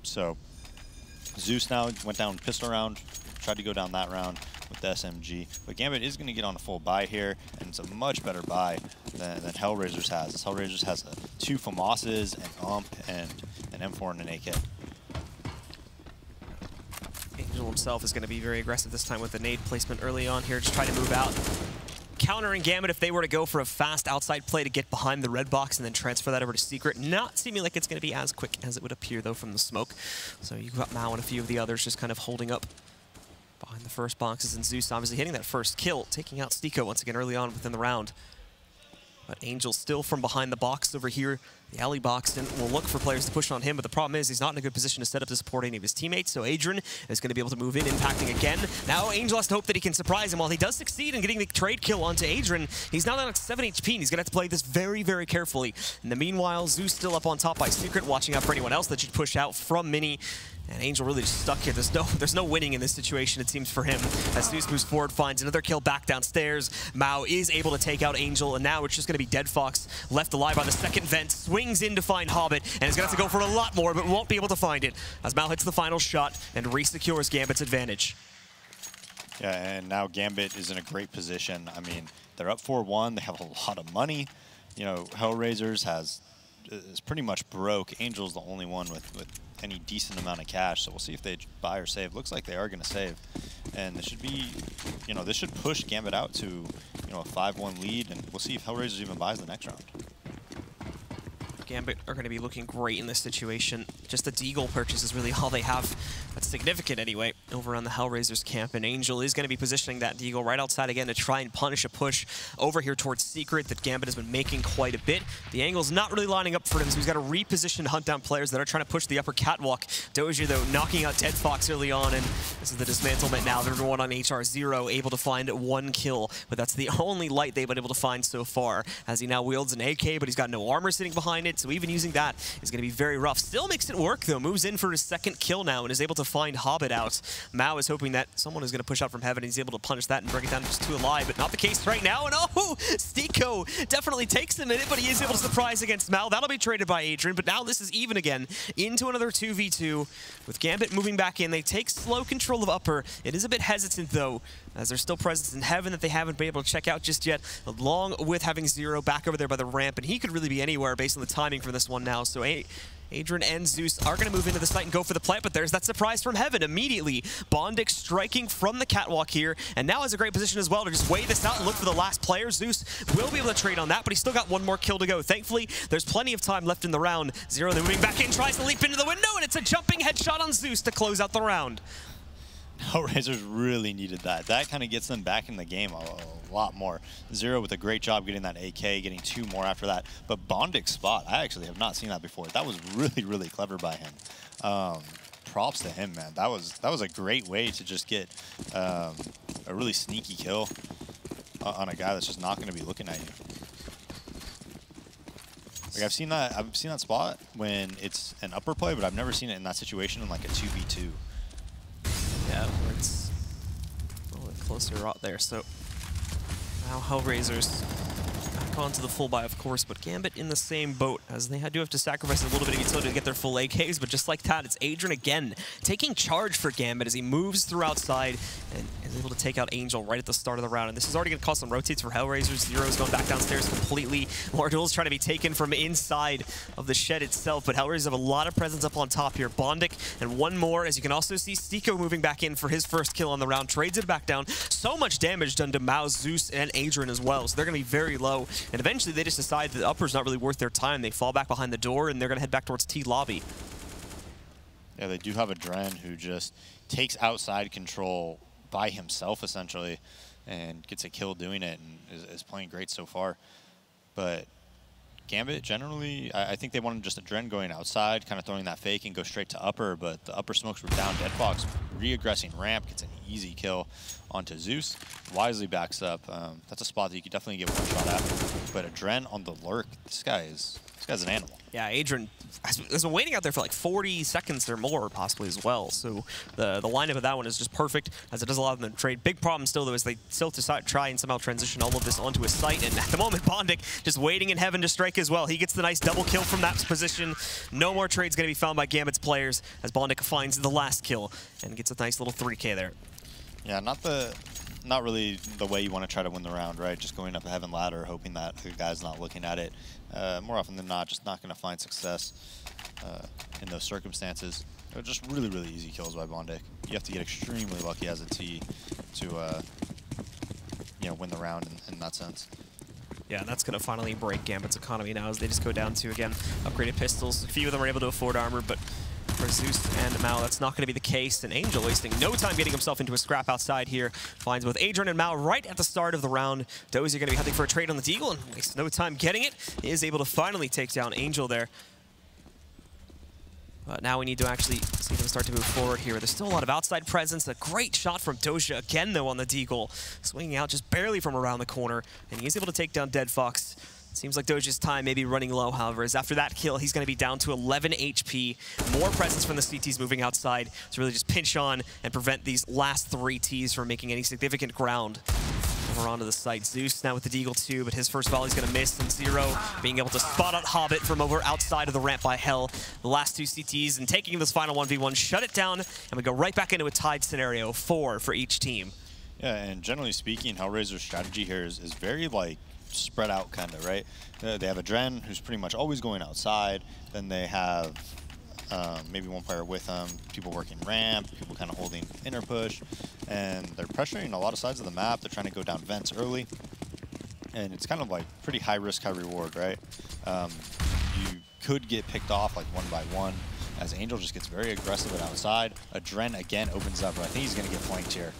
So Zeus now went down pistol round, tried to go down that round with the SMG, but Gambit is going to get on a full buy here, and it's a much better buy than Hellraisers has. As Hellraisers has 2 FAMASes, an UMP, and an M4 and an AK. Angel himself is going to be very aggressive this time with the nade placement early on here, just trying to move out. Countering Gambit if they were to go for a fast outside play to get behind the red box and then transfer that over to Secret. Not seeming like it's going to be as quick as it would appear, though, from the smoke. So you've got Mao and a few of the others just kind of holding up behind the first boxes, and Zeus obviously hitting that first kill, taking out Stico once again early on within the round. But Angel still from behind the box over here, the alley box, and will look for players to push on him, but the problem is he's not in a good position to set up to support any of his teammates, so Adrian is going to be able to move in, impacting again. Now Angel has to hope that he can surprise him. While he does succeed in getting the trade kill onto Adrian, he's now down at 7 HP, and he's going to have to play this very, very carefully. In the meanwhile, Zeus still up on top by Secret, watching out for anyone else that should push out from Mini. And Angel really just stuck here. There's no winning in this situation, it seems, for him. As Zeus moves forward, finds another kill back downstairs. Mao is able to take out Angel, and now it's just going to be Dead Fox left alive on the second vent. Swings in to find Hobbit, and is going to have to go for a lot more, but won't be able to find it. As Mao hits the final shot and resecures Gambit's advantage. Yeah, and now Gambit is in a great position. I mean, they're up 4-1. They have a lot of money. You know, Hellraisers is pretty much broke. Angel's the only one with any decent amount of cash, so we'll see if they buy or save. Looks like they are going to save, and this should be, you know, this should push Gambit out to, you know, a 5-1 lead, and we'll see if Hellraisers even buys the next round. Gambit are going to be looking great in this situation. Just the Deagle purchase is really all they have. That's significant anyway, over on the Hellraisers camp. And Angel is going to be positioning that Deagle right outside again to try and punish a push over here towards Secret that Gambit has been making quite a bit. The angle's not really lining up for him, so he's got to reposition to hunt down players that are trying to push the upper catwalk. Dozier, though, knocking out Dead Fox early on, and this is the dismantlement now. Everyone on HR0 able to find 1 kill, but that's the only light they've been able to find so far, as he now wields an AK, but he's got no armor sitting behind it, so even using that is going to be very rough. Still makes it work, though. Moves in for his second kill now and is able to find Hobbit out. Mao is hoping that someone is going to push out from heaven and he's able to punish that and bring it down to just 2 alive, but not the case right now. And oh, Stico definitely takes a minute, but he is able to surprise against Mao. That'll be traded by Adrian, but now this is even again into another 2v2 with Gambit moving back in. They take slow control of upper. It is a bit hesitant, though, as there's still presence in heaven that they haven't been able to check out just yet, along with having Zero back over there by the ramp, and he could really be anywhere based on the timing for this one now. So Adrian and Zeus are going to move into the site and go for the plant, but there's that surprise from heaven immediately. Bondic striking from the catwalk here, and now has a great position as well to just weigh this out and look for the last player. Zeus will be able to trade on that, but he's still got 1 more kill to go. Thankfully, there's plenty of time left in the round. Zero, then moving back in, tries to leap into the window, and it's a jumping headshot on Zeus to close out the round. Hellraisers really needed that. That kind of gets them back in the game a lot more. Zero with a great job getting that AK, getting 2 more after that. But Bondic's spot, I actually have not seen that before. That was really, really clever by him. Props to him, man. That was a great way to just get a really sneaky kill on a guy that's just not going to be looking at you. Like I've seen that spot when it's an upper play, but I've never seen it in that situation in like a 2v2. Yeah, it's a little bit closer out there. So now Hellraisers back onto the full buy, of course, but Gambit in the same boat, as they do have to sacrifice a little bit of utility to get their full AKs, but just like that, it's Adrian again taking charge for Gambit as he moves through outside and is able to take out Angel right at the start of the round. And this is already going to cause some rotates for Hellraisers. Zero's going back downstairs completely. More duels trying to be taken from inside of the shed itself, but Hellraisers have a lot of presence up on top here. Bondic and one more, as you can also see Stiko moving back in for his first kill on the round, trades it back down. So much damage done to Mao, Zeus, and Adrian as well, so they're going to be very low. And eventually they just decide that the upper's not really worth their time. They fall back behind the door, and they're going to head back towards T lobby. Yeah, they do have a Dren who just takes outside control by himself, essentially, and gets a kill doing it, and is playing great so far. But Gambit, generally, I think they wanted just a Dren going outside, kind of throwing that fake and go straight to upper, but the upper smokes were down. Deadfox re-aggressing ramp, gets an easy kill onto Zeus. Wisely backs up. That's a spot that you could definitely get one shot at. But a Dren on the lurk, this guy's an animal. Yeah, Adrian has been waiting out there for like 40 seconds or more, possibly as well. So the lineup of that one is just perfect, as it does allow them to trade. Big problem still, though, is they still try and somehow transition all of this onto his site. And at the moment, Bondic just waiting in heaven to strike as well. He gets the nice double kill from that position. No more trades going to be found by Gambit's players, as Bondic finds the last kill and gets a nice little 3K there. Yeah, not really the way you want to try to win the round, right? Just going up a heaven ladder, hoping that the guy's not looking at it. More often than not, just not going to find success in those circumstances. They're just really, really easy kills by Bondic. You have to get extremely lucky as a T to you know, win the round in that sense. Yeah, and that's going to finally break Gambit's economy now, as they just go down to, again, upgraded pistols. A few of them are able to afford armor, but for Zeus and Mao, that's not going to be the case. And Angel wasting no time getting himself into a scrap outside here. Finds both Adrian and Mao right at the start of the round. Dozy going to be hunting for a trade on the Deagle and wastes no time getting it. He is able to finally take down Angel there. But now we need to actually see them start to move forward here. There's still a lot of outside presence. A great shot from Doja again, though, on the Deagle. Swinging out just barely from around the corner. And he's able to take down Dead Fox. Seems like Doja's time may be running low, however, as after that kill, he's going to be down to 11 HP. More presence from the CTs moving outside to really just pinch on and prevent these last 3 Ts from making any significant ground. Over onto the site. Zeus now with the Deagle too, but his first volley's going to miss, and Zero being able to spot out Hobbit from over outside of the ramp by Hell. The last 2 CTs and taking this final 1v1, shut it down, and we go right back into a tied scenario, 4 for each team. Yeah, and generally speaking, Hellraiser's strategy here is very, like, spread out, kind of, right? They have a Dren who's pretty much always going outside. Then they have maybe one player with them, people working ramp, people kind of holding inner push, and they're pressuring a lot of sides of the map. They're trying to go down vents early, and it's kind of like pretty high risk, high reward, right? You could get picked off like 1 by 1, as Angel just gets very aggressive at outside. A Dren again opens up, but I think he's going to get flanked here.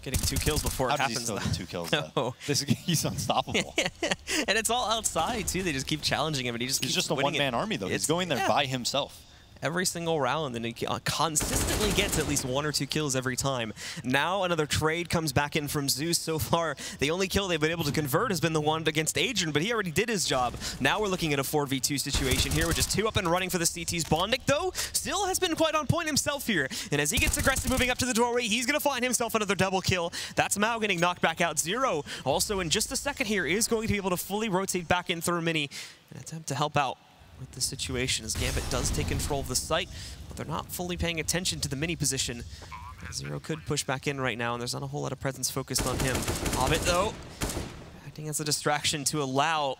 Getting 2 kills before it happens. How does he still get 2 kills, no. though? He's unstoppable. And it's all outside, too. They just keep challenging him, and he's just a one-man army, though. He's going there by himself. Every single round, and he consistently gets at least 1 or 2 kills every time. Now another trade comes back in from Zeus. So far, the only kill they've been able to convert has been the one against Adrian, but he already did his job. Now we're looking at a 4v2 situation here, with just 2 up and running for the CTs. Bondic, though, still has been quite on point himself here. And as he gets aggressive moving up to the doorway, he's going to find himself another double kill. That's Mao getting knocked back out. Zero, also in just a second here, is going to be able to fully rotate back in through Mini and attempt to help out with the situation, as Gambit does take control of the site, but they're not fully paying attention to the Mini position. Zero could push back in right now, and there's not a whole lot of presence focused on him. Hobbit, though, acting as a distraction to allow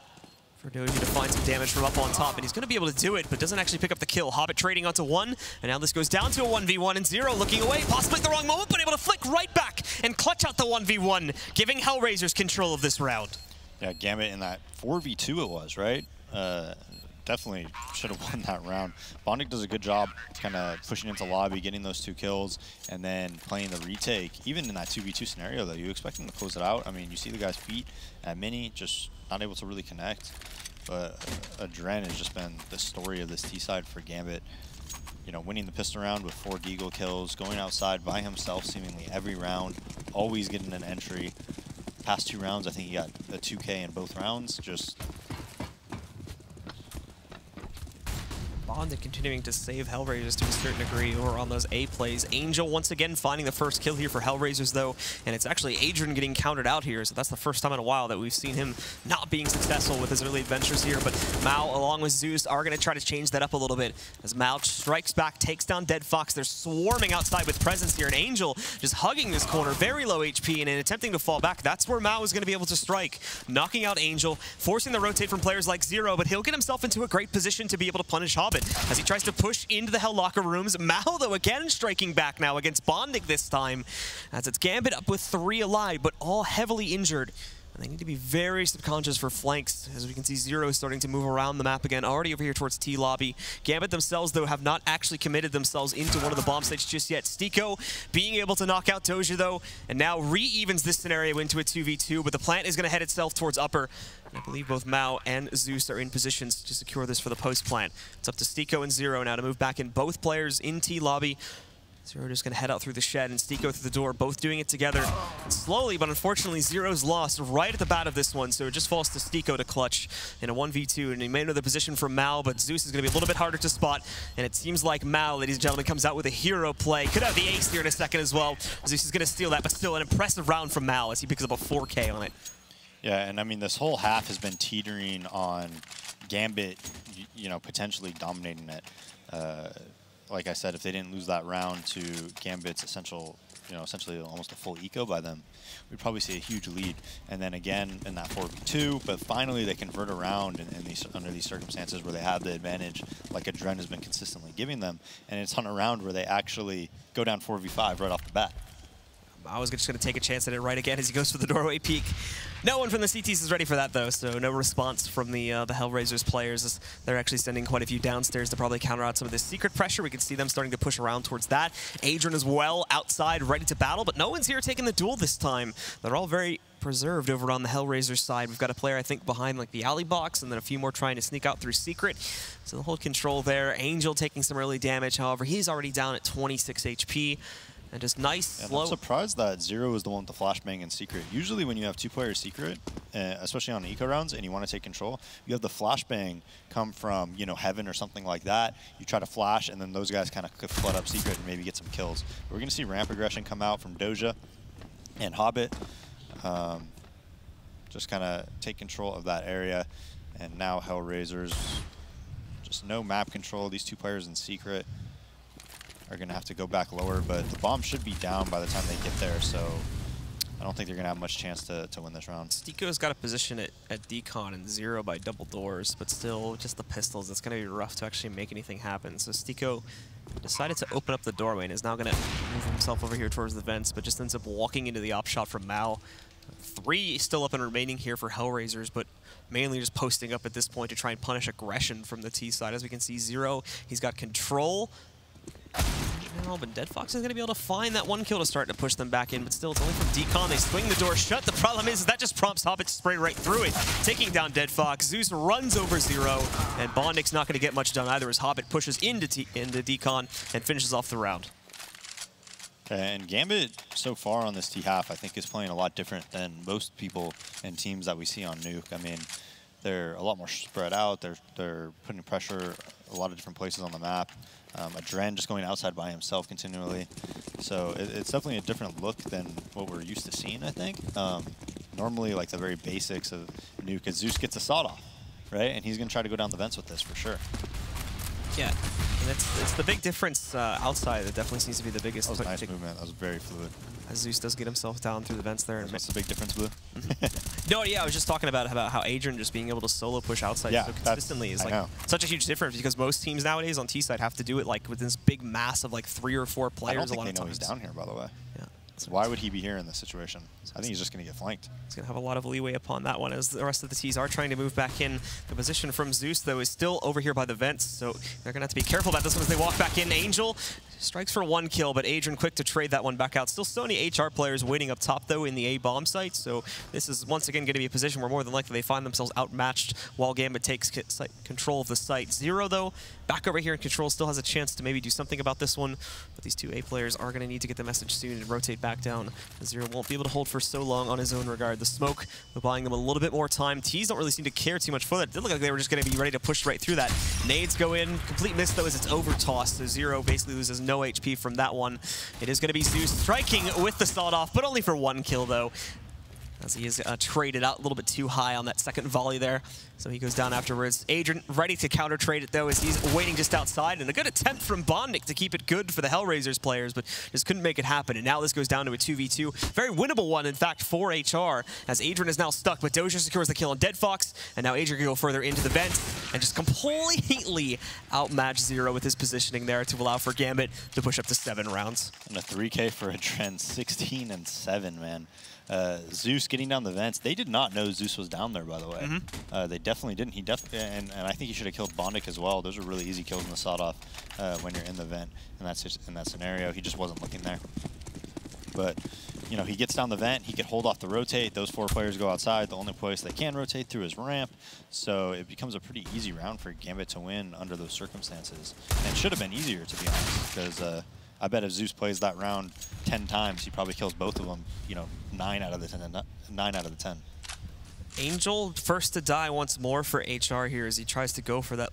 for Doji to find some damage from up on top, and he's going to be able to do it, but doesn't actually pick up the kill. Hobbit trading onto 1, and now this goes down to a 1v1, and Zero looking away, possibly at the wrong moment, but able to flick right back and clutch out the 1v1, giving Hellraisers control of this round. Yeah, Gambit in that 4v2 it was, right? Definitely should have won that round. Bondic does a good job kind of pushing into lobby, getting those 2 kills, and then playing the retake. Even in that 2v2 scenario, though, you expect him to close it out. I mean, you see the guy's feet at Mini, just not able to really connect. But a Dren has just been the story of this T-side for Gambit. You know, winning the pistol round with 4 Deagle kills, going outside by himself seemingly every round, always getting an entry. Past 2 rounds, I think he got a 2K in both rounds. Just Bond continuing to save Hellraisers to a certain degree over on those A plays. Angel once again finding the first kill here for Hellraisers though, and it's actually Adrian getting counted out here, so that's the first time in a while that we've seen him not being successful with his early adventures here, but Mao along with Zeus are going to try to change that up a little bit as Mao strikes back, takes down Dead Fox. They're swarming outside with presence here, and Angel just hugging this corner, very low HP, and in attempting to fall back, that's where Mao is going to be able to strike, knocking out Angel, forcing the rotate from players like Zero, but he'll get himself into a great position to be able to punish Hobbit as he tries to push into the Hell locker rooms. Mao, though, again striking back now against Bondic this time, as it's Gambit up with 3 alive, but all heavily injured. And they need to be very subconscious for flanks, as we can see Zero is starting to move around the map again, already over here towards T lobby. Gambit themselves, though, have not actually committed themselves into one of the bomb sites just yet. Stiko being able to knock out Doja, though, and now re-evens this scenario into a 2v2, but the plant is going to head itself towards upper. And I believe both Mao and Zeus are in positions to secure this for the post plant. It's up to Stiko and Zero now to move back in, both players in T lobby. Zero just going to head out through the shed and Stiko through the door, both doing it together slowly, but unfortunately Zero's lost right at the bat of this one, so it just falls to Stiko to clutch in a 1v2, and he may know the position for Mao, but Zeus is going to be a little bit harder to spot, and it seems like Mao, ladies and gentlemen, comes out with a hero play. Could have the ace here in a second as well. Zeus is going to steal that, but still an impressive round from Mao as he picks up a 4K on it. Yeah, and I mean, this whole half has been teetering on Gambit, you know, potentially dominating it. Like I said, if they didn't lose that round to Gambit's essentially almost a full eco by them, we'd probably see a huge lead. And then again in that 4v2, but finally they convert around under these circumstances where they have the advantage, like Adren has been consistently giving them. And it's on a round where they actually go down 4v5 right off the bat. I was just going to take a chance at it right again as he goes for the doorway peek. No one from the CTs is ready for that, though, so no response from the Hellraisers players. As they're actually sending quite a few downstairs to probably counter out some of this secret pressure. We can see them starting to push around towards that. Adrian as well, outside, ready to battle, but no one's here taking the duel this time. They're all very preserved over on the Hellraisers side. We've got a player, I think, behind like the alley box, and then a few more trying to sneak out through secret. So they'll hold control there. Angel taking some early damage, however, he's already down at 26 HP. And just nice, slow. I'm surprised that Zero is the one with the flashbang in secret. Usually when you have 2-player secret, especially on eco rounds, and you want to take control, you have the flashbang come from, you know, heaven or something like that. You try to flash, and then those guys kind of flood up secret and maybe get some kills. We're going to see ramp aggression come out from Doja and Hobbit. Just kind of take control of that area. And now Hellraisers, just no map control. These 2 players in secret are going to have to go back lower, but the bomb should be down by the time they get there, so I don't think they're going to have much chance to win this round. Stiko's got a position at decon and Zero by double doors, but still, just the pistols, it's going to be rough to actually make anything happen. So Stiko decided to open up the doorway and is now going to move himself over here towards the vents, but just ends up walking into the op shot from Mao. 3 still up and remaining here for Hellraisers, but mainly just posting up at this point to try and punish aggression from the T side. As we can see, Zero, he's got control. No, but Dead Fox is going to be able to find that 1 kill to start to push them back in, but still, it's only from decon. They swing the door shut. The problem is that just prompts Hobbit to spray right through it, taking down Dead Fox. Zeus runs over Zero, and Bondic's not going to get much done either as Hobbit pushes into decon and finishes off the round. And Gambit, so far on this T half, I think is playing a lot different than most people and teams that we see on Nuke. I mean, they're a lot more spread out. They're putting pressure a lot of different places on the map. Adren just going outside by himself continually. So it's definitely a different look than what we're used to seeing, I think. Normally, like the very basics of Nuke, is Zeus gets a sawed-off, right? And he's going to try to go down the vents with this for sure. Yeah, and it's the big difference outside that definitely seems to be the biggest. That was a nice movement. That was very fluid. As Zeus does get himself down through the vents there. What's the big difference, Blue? No, yeah, I was just talking about how Adrian just being able to solo push outside so consistently is like such a huge difference, because most teams nowadays on T side have to do it like with this big mass of like 3 or 4 players. I don't think a lot they of know times. he's down here, by the way. Yeah. So why would he be here in this situation? I think he's just going to get flanked. He's going to have a lot of leeway upon that one, as the rest of the T's are trying to move back in. The position from Zeus, though, is still over here by the vents, so they're going to have to be careful about this one as they walk back in. Angel strikes for 1 kill, but Adrian quick to trade that one back out. Still so many HR players waiting up top, though, in the A bomb site, so this is once again going to be a position where more than likely they find themselves outmatched while Gambit takes control of the site. Zero, though, back over here in control, still has a chance to maybe do something about this one, but these 2 A players are going to need to get the message soon and rotate back down. Zero won't be able to hold for so long on his own regard. The smoke buying them a little bit more time. Tees don't really seem to care too much for that. It did look like they were just going to be ready to push right through that. Nades go in. Complete miss, though, as it's over-tossed. So Zero basically loses no HP from that one. It is going to be Zeus striking with the sawed-off, but only for 1 kill, though, as he is traded out a little bit too high on that second volley there. So he goes down afterwards. Adrian ready to counter-trade it, though, as he's waiting just outside. And a good attempt from Bondic to keep it good for the Hellraisers players, but just couldn't make it happen. And now this goes down to a 2v2. Very winnable one, in fact, for HR, as Adrian is now stuck. But Dozier secures the kill on Dead Fox, and now Adrian can go further into the vent and just completely outmatch Zero with his positioning there to allow for Gambit to push up to 7 rounds. And a 3K for a Trend, 16 and 7, man. Zeus getting down the vents. They did not know Zeus was down there, by the way. They definitely didn't. He and I think he should have killed Bondic as well. Those are really easy kills in the sawed-off when you're in the vent, and that's just in that scenario. He just wasn't looking there. But you know, he gets down the vent. He could hold off the rotate. Those 4 players go outside. The only place they can rotate through is ramp. So it becomes a pretty easy round for Gambit to win under those circumstances. And it should have been easier, to be honest, because I bet if Zeus plays that round 10 times, he probably kills both of them, you know, 9 out of the 10. Angel first to die once more for HR here as he tries to go for that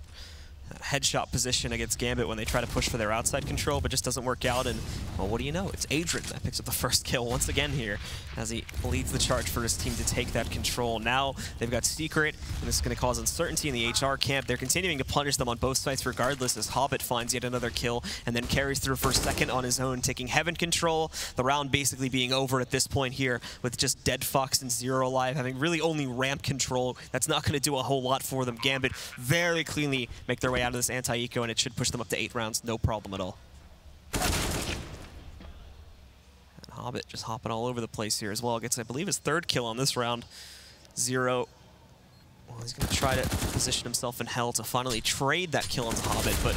headshot position against Gambit when they try to push for their outside control, but just doesn't work out. And, well, what do you know? It's Adrian that picks up the first kill once again here as he leads the charge for his team to take that control. Now they've got Secret, and this is going to cause uncertainty in the HR camp. They're continuing to punish them on both sides regardless as Hobbit finds yet another kill and then carries through for a second on his own, taking Heaven control. The round basically being over at this point here with just Dead Fox and Zero alive, having really only ramp control. That's not going to do a whole lot for them. Gambit very cleanly make their way out of this anti-eco, and it should push them up to 8 rounds, no problem at all. And Hobbit just hopping all over the place here as well. Gets, I believe, his 3rd kill on this round. Zero, well, he's going to try to position himself in hell to finally trade that kill onto Hobbit, but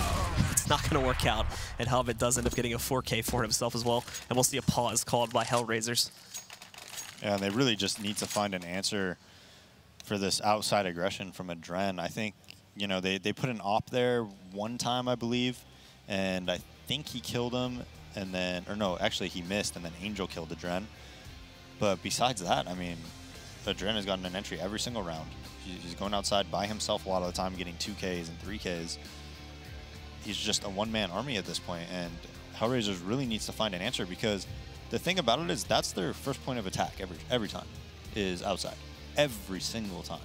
it's not going to work out. And Hobbit does end up getting a 4K for himself as well, and we'll see a pause called by Hellraisers. Yeah, and they really just need to find an answer for this outside aggression from a Dren. I think, you know, they put an op there one time, I believe, and I think he killed him, and then, or no, actually he missed, and then Angel killed the Dren. But besides that, I mean, the Dren has gotten an entry every single round. He's going outside by himself a lot of the time, getting 2Ks and 3Ks. He's just a one-man army at this point, and Hellraisers really needs to find an answer, because the thing about it is that's their first point of attack every time, is outside. Every single time.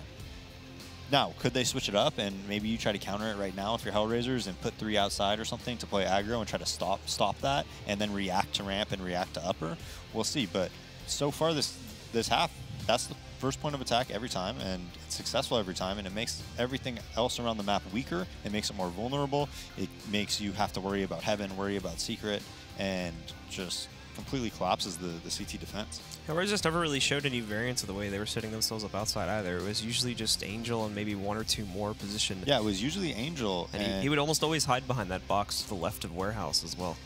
Now, could they switch it up and maybe you try to counter it right now if you're Hellraisers and put 3 outside or something to play aggro and try to stop that and then react to ramp and react to upper? We'll see, but so far this half, that's the first point of attack every time, and it's successful every time, and it makes everything else around the map weaker. It makes it more vulnerable. It makes you have to worry about Heaven, worry about Secret, and just completely collapses the CT defense. Hellraisers just never really showed any variance of the way they were setting themselves up outside either. It was usually just Angel and maybe 1 or 2 more positioned. Yeah, it was usually Angel. And he would almost always hide behind that box to the left of Warehouse as well.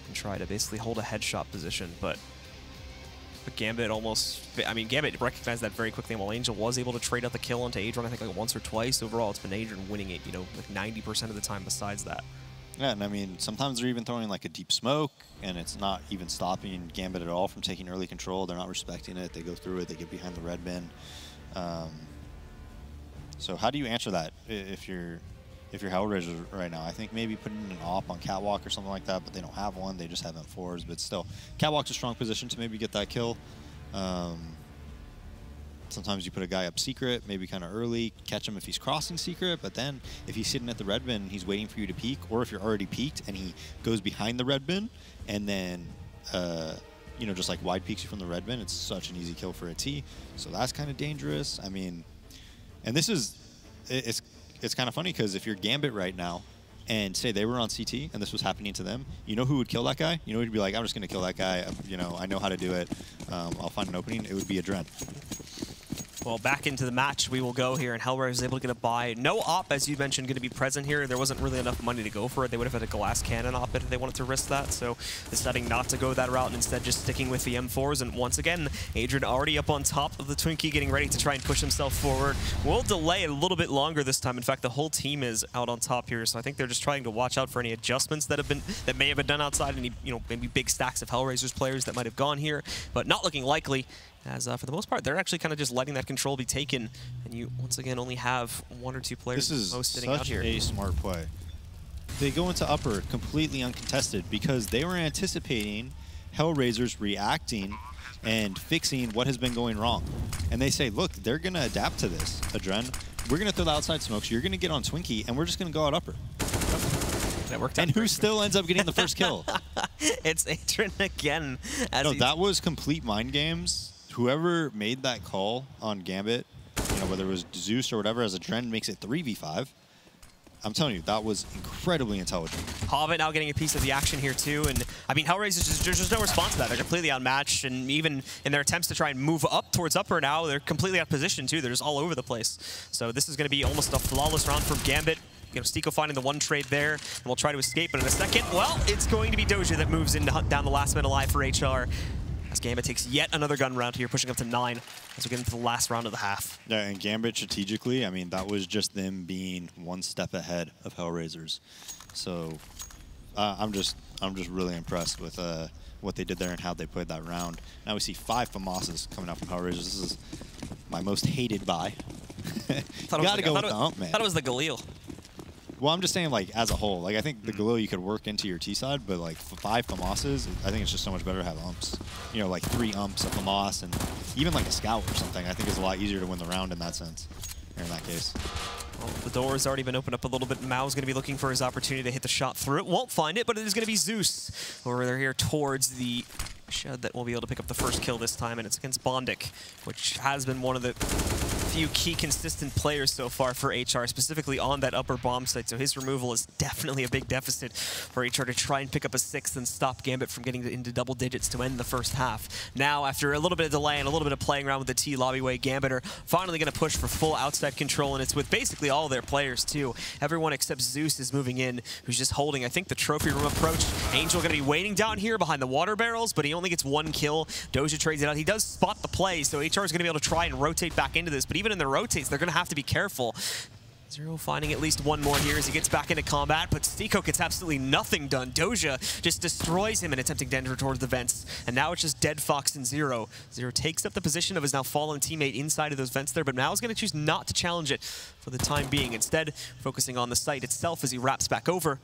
And try to basically hold a headshot position, but Gambit almost, I mean, Gambit recognized that very quickly, and while Angel was able to trade out the kill onto Adrian, I think like once or twice, overall it's been Adrian winning it, you know, like 90% of the time besides that. Yeah, and I mean, sometimes they're even throwing like a deep smoke, and it's not even stopping Gambit at all from taking early control. They're not respecting it. They go through it. They get behind the red bin. So how do you answer that if you're Hellraisers right now? I think maybe putting an op on Catwalk or something like that, but they don't have one. They just have M4s, but still, Catwalk's a strong position to maybe get that kill. Sometimes you put a guy up Secret, maybe kind of early, catch him if he's crossing Secret, but then if he's sitting at the red bin and he's waiting for you to peek, or if you're already peeked and he goes behind the red bin and then, you know, just like wide peeks you from the red bin, it's such an easy kill for a T. So that's kind of dangerous. I mean, and this is, it's kind of funny because if you're Gambit right now and say they were on CT and this was happening to them, you know who would kill that guy? You know who'd be like, I'm just going to kill that guy. You know, I know how to do it. I'll find an opening. It would be a Dren. Well, back into the match we will go here, and Hellraisers is able to get a buy. No op, as you mentioned, going to be present here. There wasn't really enough money to go for it. They would have had a glass cannon op if they wanted to risk that, so deciding not to go that route and instead just sticking with the M4s. And once again, Adrian already up on top of the Twinkie, getting ready to try and push himself forward. We'll delay it a little bit longer this time. In fact, the whole team is out on top here, so I think they're just trying to watch out for any adjustments that may have been done outside, any maybe big stacks of Hellraisers players that might have gone here, but not looking likely. As for the most part, they're actually kind of just letting that control be taken, and you once again only have 1 or 2 players sitting out here. This is such a smart play. They go into upper completely uncontested because they were anticipating Hellraisers reacting and fixing what has been going wrong. And they say, look, they're going to adapt to this, Adren. We're going to throw the outside smokes. You're going to get on Twinkie, and we're just going to go out upper. That worked out. And who still ends up getting the first kill? It's Adrian again. No, that was complete mind games. Whoever made that call on Gambit, whether it was Zeus or whatever, as a trend makes it 3v5. I'm telling you, that was incredibly intelligent. Hobbit now getting a piece of the action here too, and I mean, Hellraisers, there's just no response to that. They're completely outmatched, and even in their attempts to try and move up towards upper now, they're completely out of position too. They're just all over the place. So this is going to be almost a flawless round from Gambit. Stiko finding the one trade there, and we'll try to escape, but in a second, well, it's going to be Doja that moves in to hunt down the last man alive for HR. As Gambit takes yet another gun round here, pushing up to 9 as we get into the last round of the half. Yeah, and Gambit strategically, I mean, that was just them being 1 step ahead of Hellraisers. So I'm just really impressed with what they did there and how they played that round. Now we see 5 FAMASas coming out from Hellraisers. This is my most hated buy. You gotta go with the ump, man. I thought it was the Galil. Well, I'm just saying, like, as a whole. Like, I think the Galil you could work into your T side, but, like, 5 FAMASas, I think it's just so much better to have umps. Like 3 umps, a FAMAS, and even, like, a scout or something, I think is a lot easier to win the round in that sense, or in that case. Well, the door has already been opened up a little bit. Mao's going to be looking for his opportunity to hit the shot through it. Won't find it, but it is going to be Zeus over there here towards the shed that will be able to pick up the first kill this time, and it's against Bondic, which has been one of the few key consistent players so far for HR, specifically on that upper bomb site, so his removal is definitely a big deficit for HR to try and pick up a 6th and stop Gambit from getting into double digits to end the first half. Now, after a little bit of delay and a little bit of playing around with the T lobby way, Gambit are finally going to push for full outside control, and it's with basically all their players too. Everyone except Zeus is moving in, who's just holding, I think, the trophy room approach. Angel going to be waiting down here behind the water barrels, but he only gets 1 kill. Doja trades it out. He does spot the play, so HR is going to be able to try and rotate back into this, but even in the rotates, they're going to have to be careful. Zero finding at least 1 more here as he gets back into combat, but Stiko gets absolutely nothing done. Doja just destroys him in attempting to enter towards the vents, and now it's just Dead Fox and Zero. Zero takes up the position of his now fallen teammate inside of those vents there, but now is going to choose not to challenge it for the time being. Instead, focusing on the site itself as he wraps back over.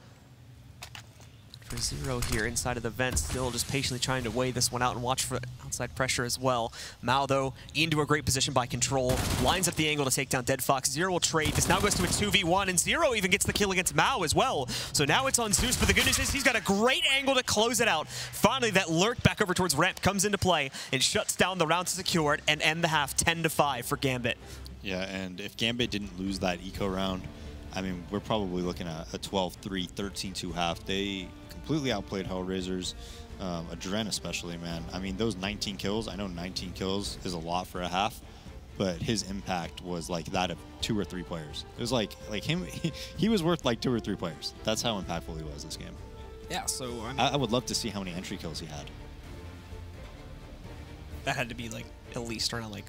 For Zero here inside of the vent, still just patiently trying to weigh this one out and watch for outside pressure as well. Mao, though, into a great position by control, lines up the angle to take down Dead Fox. Zero will trade. This now goes to a 2v1, and Zero even gets the kill against Mao as well. So now it's on Zeus, but the good news is he's got a great angle to close it out. Finally, that lurk back over towards ramp comes into play and shuts down the round to secure it and end the half 10-5 for Gambit. Yeah, and if Gambit didn't lose that eco round, I mean, we're probably looking at a 12-3, 13-2 half. They completely outplayed Hellraisers, Adren especially, man. I mean, those 19 kills, I know 19 kills is a lot for a half, but his impact was like that of 2 or 3 players. It was like him, he was worth like 2 or 3 players. That's how impactful he was this game. Yeah, so I mean, I would love to see how many entry kills he had. That had to be like at least around like,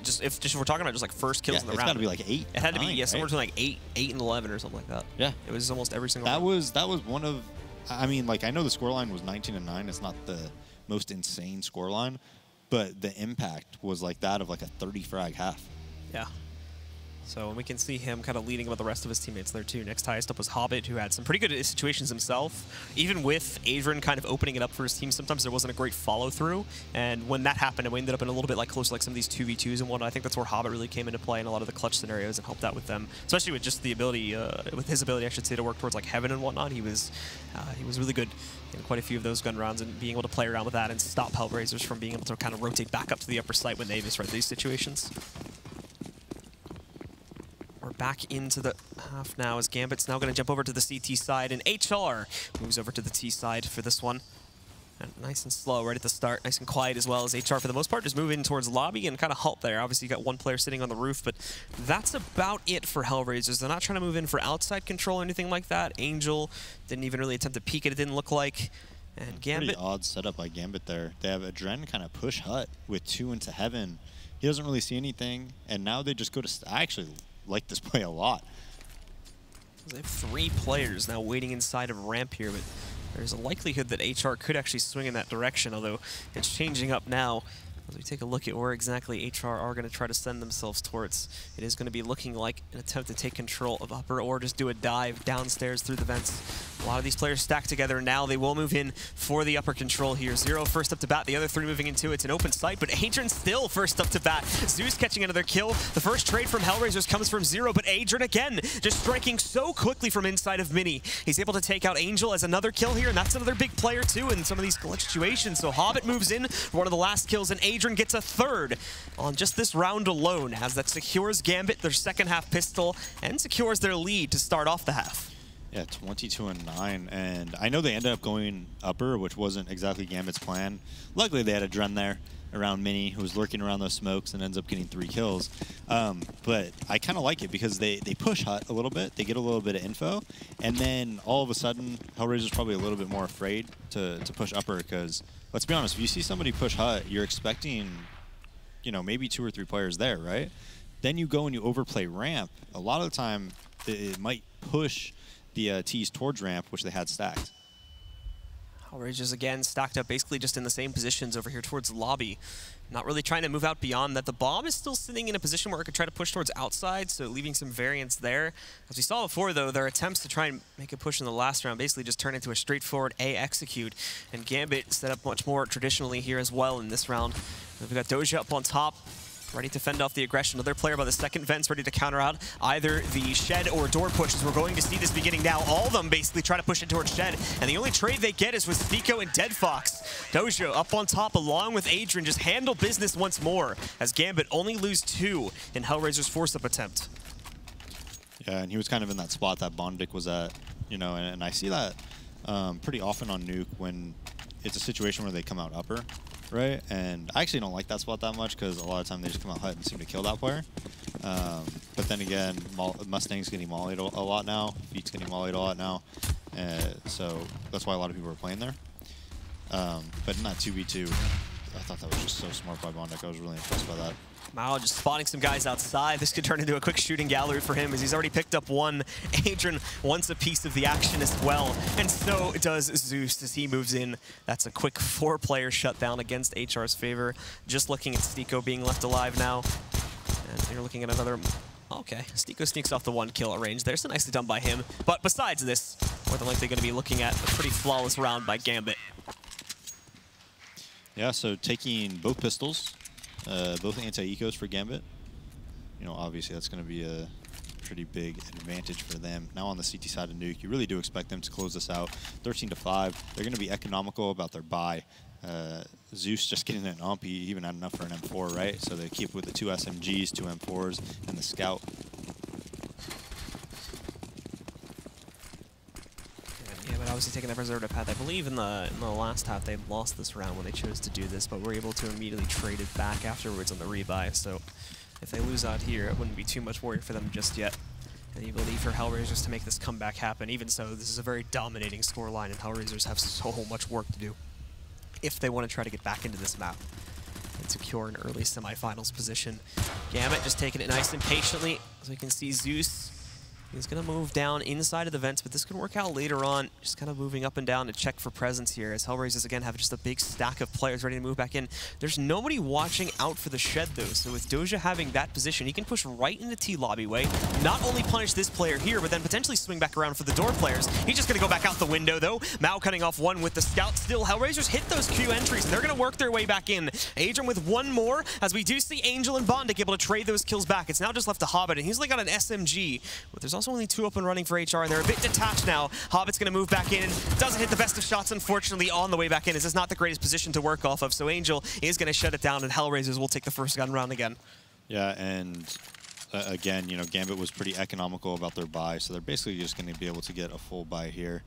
just if we're talking about just like first kills in the round. It's got to be like 8. It had to be, yeah, right? somewhere between like 8 and 11 or something like that. Yeah. It was almost every single round. round. That was one of, I mean, like, I know the scoreline was 19-9. It's not the most insane scoreline, but the impact was like that of like a 30 frag half. Yeah. So we can see him kind of leading with the rest of his teammates there too. Next highest up was Hobbit, who had some pretty good situations himself. Even with Adrian kind of opening it up for his team, sometimes there wasn't a great follow-through. And when that happened, it ended up in a little bit like close to like some of these 2v2s and whatnot. I think that's where Hobbit really came into play in a lot of the clutch scenarios and helped out with them, especially with just the ability, with his ability, I should say, to work towards like heaven and whatnot. He was really good in quite a few of those gun rounds and being able to play around with that and stop Hellraisers from being able to kind of rotate back up to the upper site when they misread these situations. We're back into the half now as Gambit's now going to jump over to the CT side, and HR moves over to the T side for this one. And nice and slow right at the start, nice and quiet as well as HR for the most part just move in towards lobby and kind of halt there. Obviously you got one player sitting on the roof, but that's about it for Hellraisers. They're not trying to move in for outside control or anything like that. Angel didn't even really attempt to peek it didn't look like. And Gambit. Pretty odd setup by Gambit there. They have Adren kind of push Hut with 2 into heaven. He doesn't really see anything, and now they just go to... I actually like this play a lot. They have 3 players now waiting inside of ramp here, but there's a likelihood that HR could actually swing in that direction, although it's changing up now. As we take a look at where exactly HR are going to try to send themselves towards, it is going to be looking like an attempt to take control of upper or just do a dive downstairs through the vents. A lot of these players stacked together now. They will move in for the upper control here. Zero first up to bat, the other 3 moving into it. It's an open site, but Adrian still first up to bat. Zeus catching another kill. The first trade from Hellraisers comes from Zero, but Adrian again just striking so quickly from inside of Mini. He's able to take out Angel as another kill here, and that's another big player too in some of these clutch situations. So Hobbit moves in for one of the last kills, and Adrian gets a 3rd on just this round alone, as that secures Gambit their second half pistol and secures their lead to start off the half. Yeah, 22-9, and I know they ended up going upper, which wasn't exactly Gambit's plan. Luckily, they had a Dren there around Mini, who was lurking around those smokes and ends up getting 3 kills. But I kind of like it because they push Hut a little bit, they get a little bit of info, and then all of a sudden, Hellraiser's probably a little bit more afraid to push upper because, let's be honest, if you see somebody push Hut, you're expecting, you know, maybe 2 or 3 players there, right? Then you go and you overplay ramp. A lot of the time, it might push the T's towards ramp, which they had stacked. Hellraisers again stacked up basically just in the same positions over here towards lobby. Not really trying to move out beyond that. The bomb is still sitting in a position where it could try to push towards outside, so leaving some variance there. As we saw before, though, their attempts to try and make a push in the last round basically just turned into a straightforward A execute. And Gambit set up much more traditionally here as well in this round. We've got Doja up on top, ready to fend off the aggression. Another player by the second vents ready to counter out either the shed or door pushes. We're going to see this beginning now. All of them basically try to push it towards shed, and the only trade they get is with Stico and Dead Fox. Dojo up on top along with Adrian just handle business once more as Gambit only lose 2 in Hellraiser's force-up attempt. Yeah, and he was kind of in that spot that Bondic was at, you know, and I see that pretty often on Nuke when it's a situation where they come out upper. Right, and I actually don't like that spot that much because a lot of time they just come out Hut and seem to kill that player. But then again, Mustang's getting mollied a lot now, Feet's getting mollied a lot now, so that's why a lot of people are playing there. But in that 2v2, I thought that was just so smart by Bondic. I was really impressed by that. Mao just spotting some guys outside. This could turn into a quick shooting gallery for him as he's already picked up 1. Adrian wants a piece of the action as well, and so does Zeus as he moves in. That's a quick 4-player shutdown against HR's favor. Just looking at Stico being left alive now. And you're looking at another... Okay, Stico sneaks off the 1 kill at range there, so nicely done by him. But besides this, more than likely going to be looking at a pretty flawless round by Gambit. Yeah, so taking both pistols. Both anti-ecos for Gambit. You know, obviously that's going to be a pretty big advantage for them. Now on the CT side of Nuke, you really do expect them to close this out. 13-5. They're going to be economical about their buy. Zeus just getting an ump. He even had enough for an M4, right? So they keep with the 2 SMGs, 2 M4s, and the Scout. Yeah, but obviously taking that preservative path. I believe in the last half they lost this round when they chose to do this, but were able to immediately trade it back afterwards on the rebuy. So if they lose out here, it wouldn't be too much worry for them just yet. And you believe for Hellraisers to make this comeback happen. Even so, this is a very dominating scoreline, and Hellraisers have so much work to do if they want to try to get back into this map and secure an early semifinals position. Gambit just taking it nice and patiently. As we can see, Zeus is going to move down inside of the vents, but this could work out later on. Just kind of moving up and down to check for presence here, as Hellraisers again have just a big stack of players ready to move back in. There's nobody watching out for the shed though, so with Doja having that position, he can push right into T-Lobby way, not only punish this player here, but then potentially swing back around for the door players. He's just going to go back out the window though. Mao cutting off 1 with the Scout. Still, Hellraisers hit those Q entries, and they're going to work their way back in. Adrian with 1 more, as we do see Angel and Bondic able to trade those kills back. It's now just left to Hobbit, and he's only got an SMG, but there's also only 2 up and running for HR, and they're a bit detached now. Hobbit's going to move back in. Doesn't hit the best of shots, unfortunately, on the way back in. This is not the greatest position to work off of, so Angel is going to shut it down, and Hellraisers will take the first gun round again. Yeah, and again, you know, Gambit was pretty economical about their buy, so they're basically just going to be able to get a full buy here.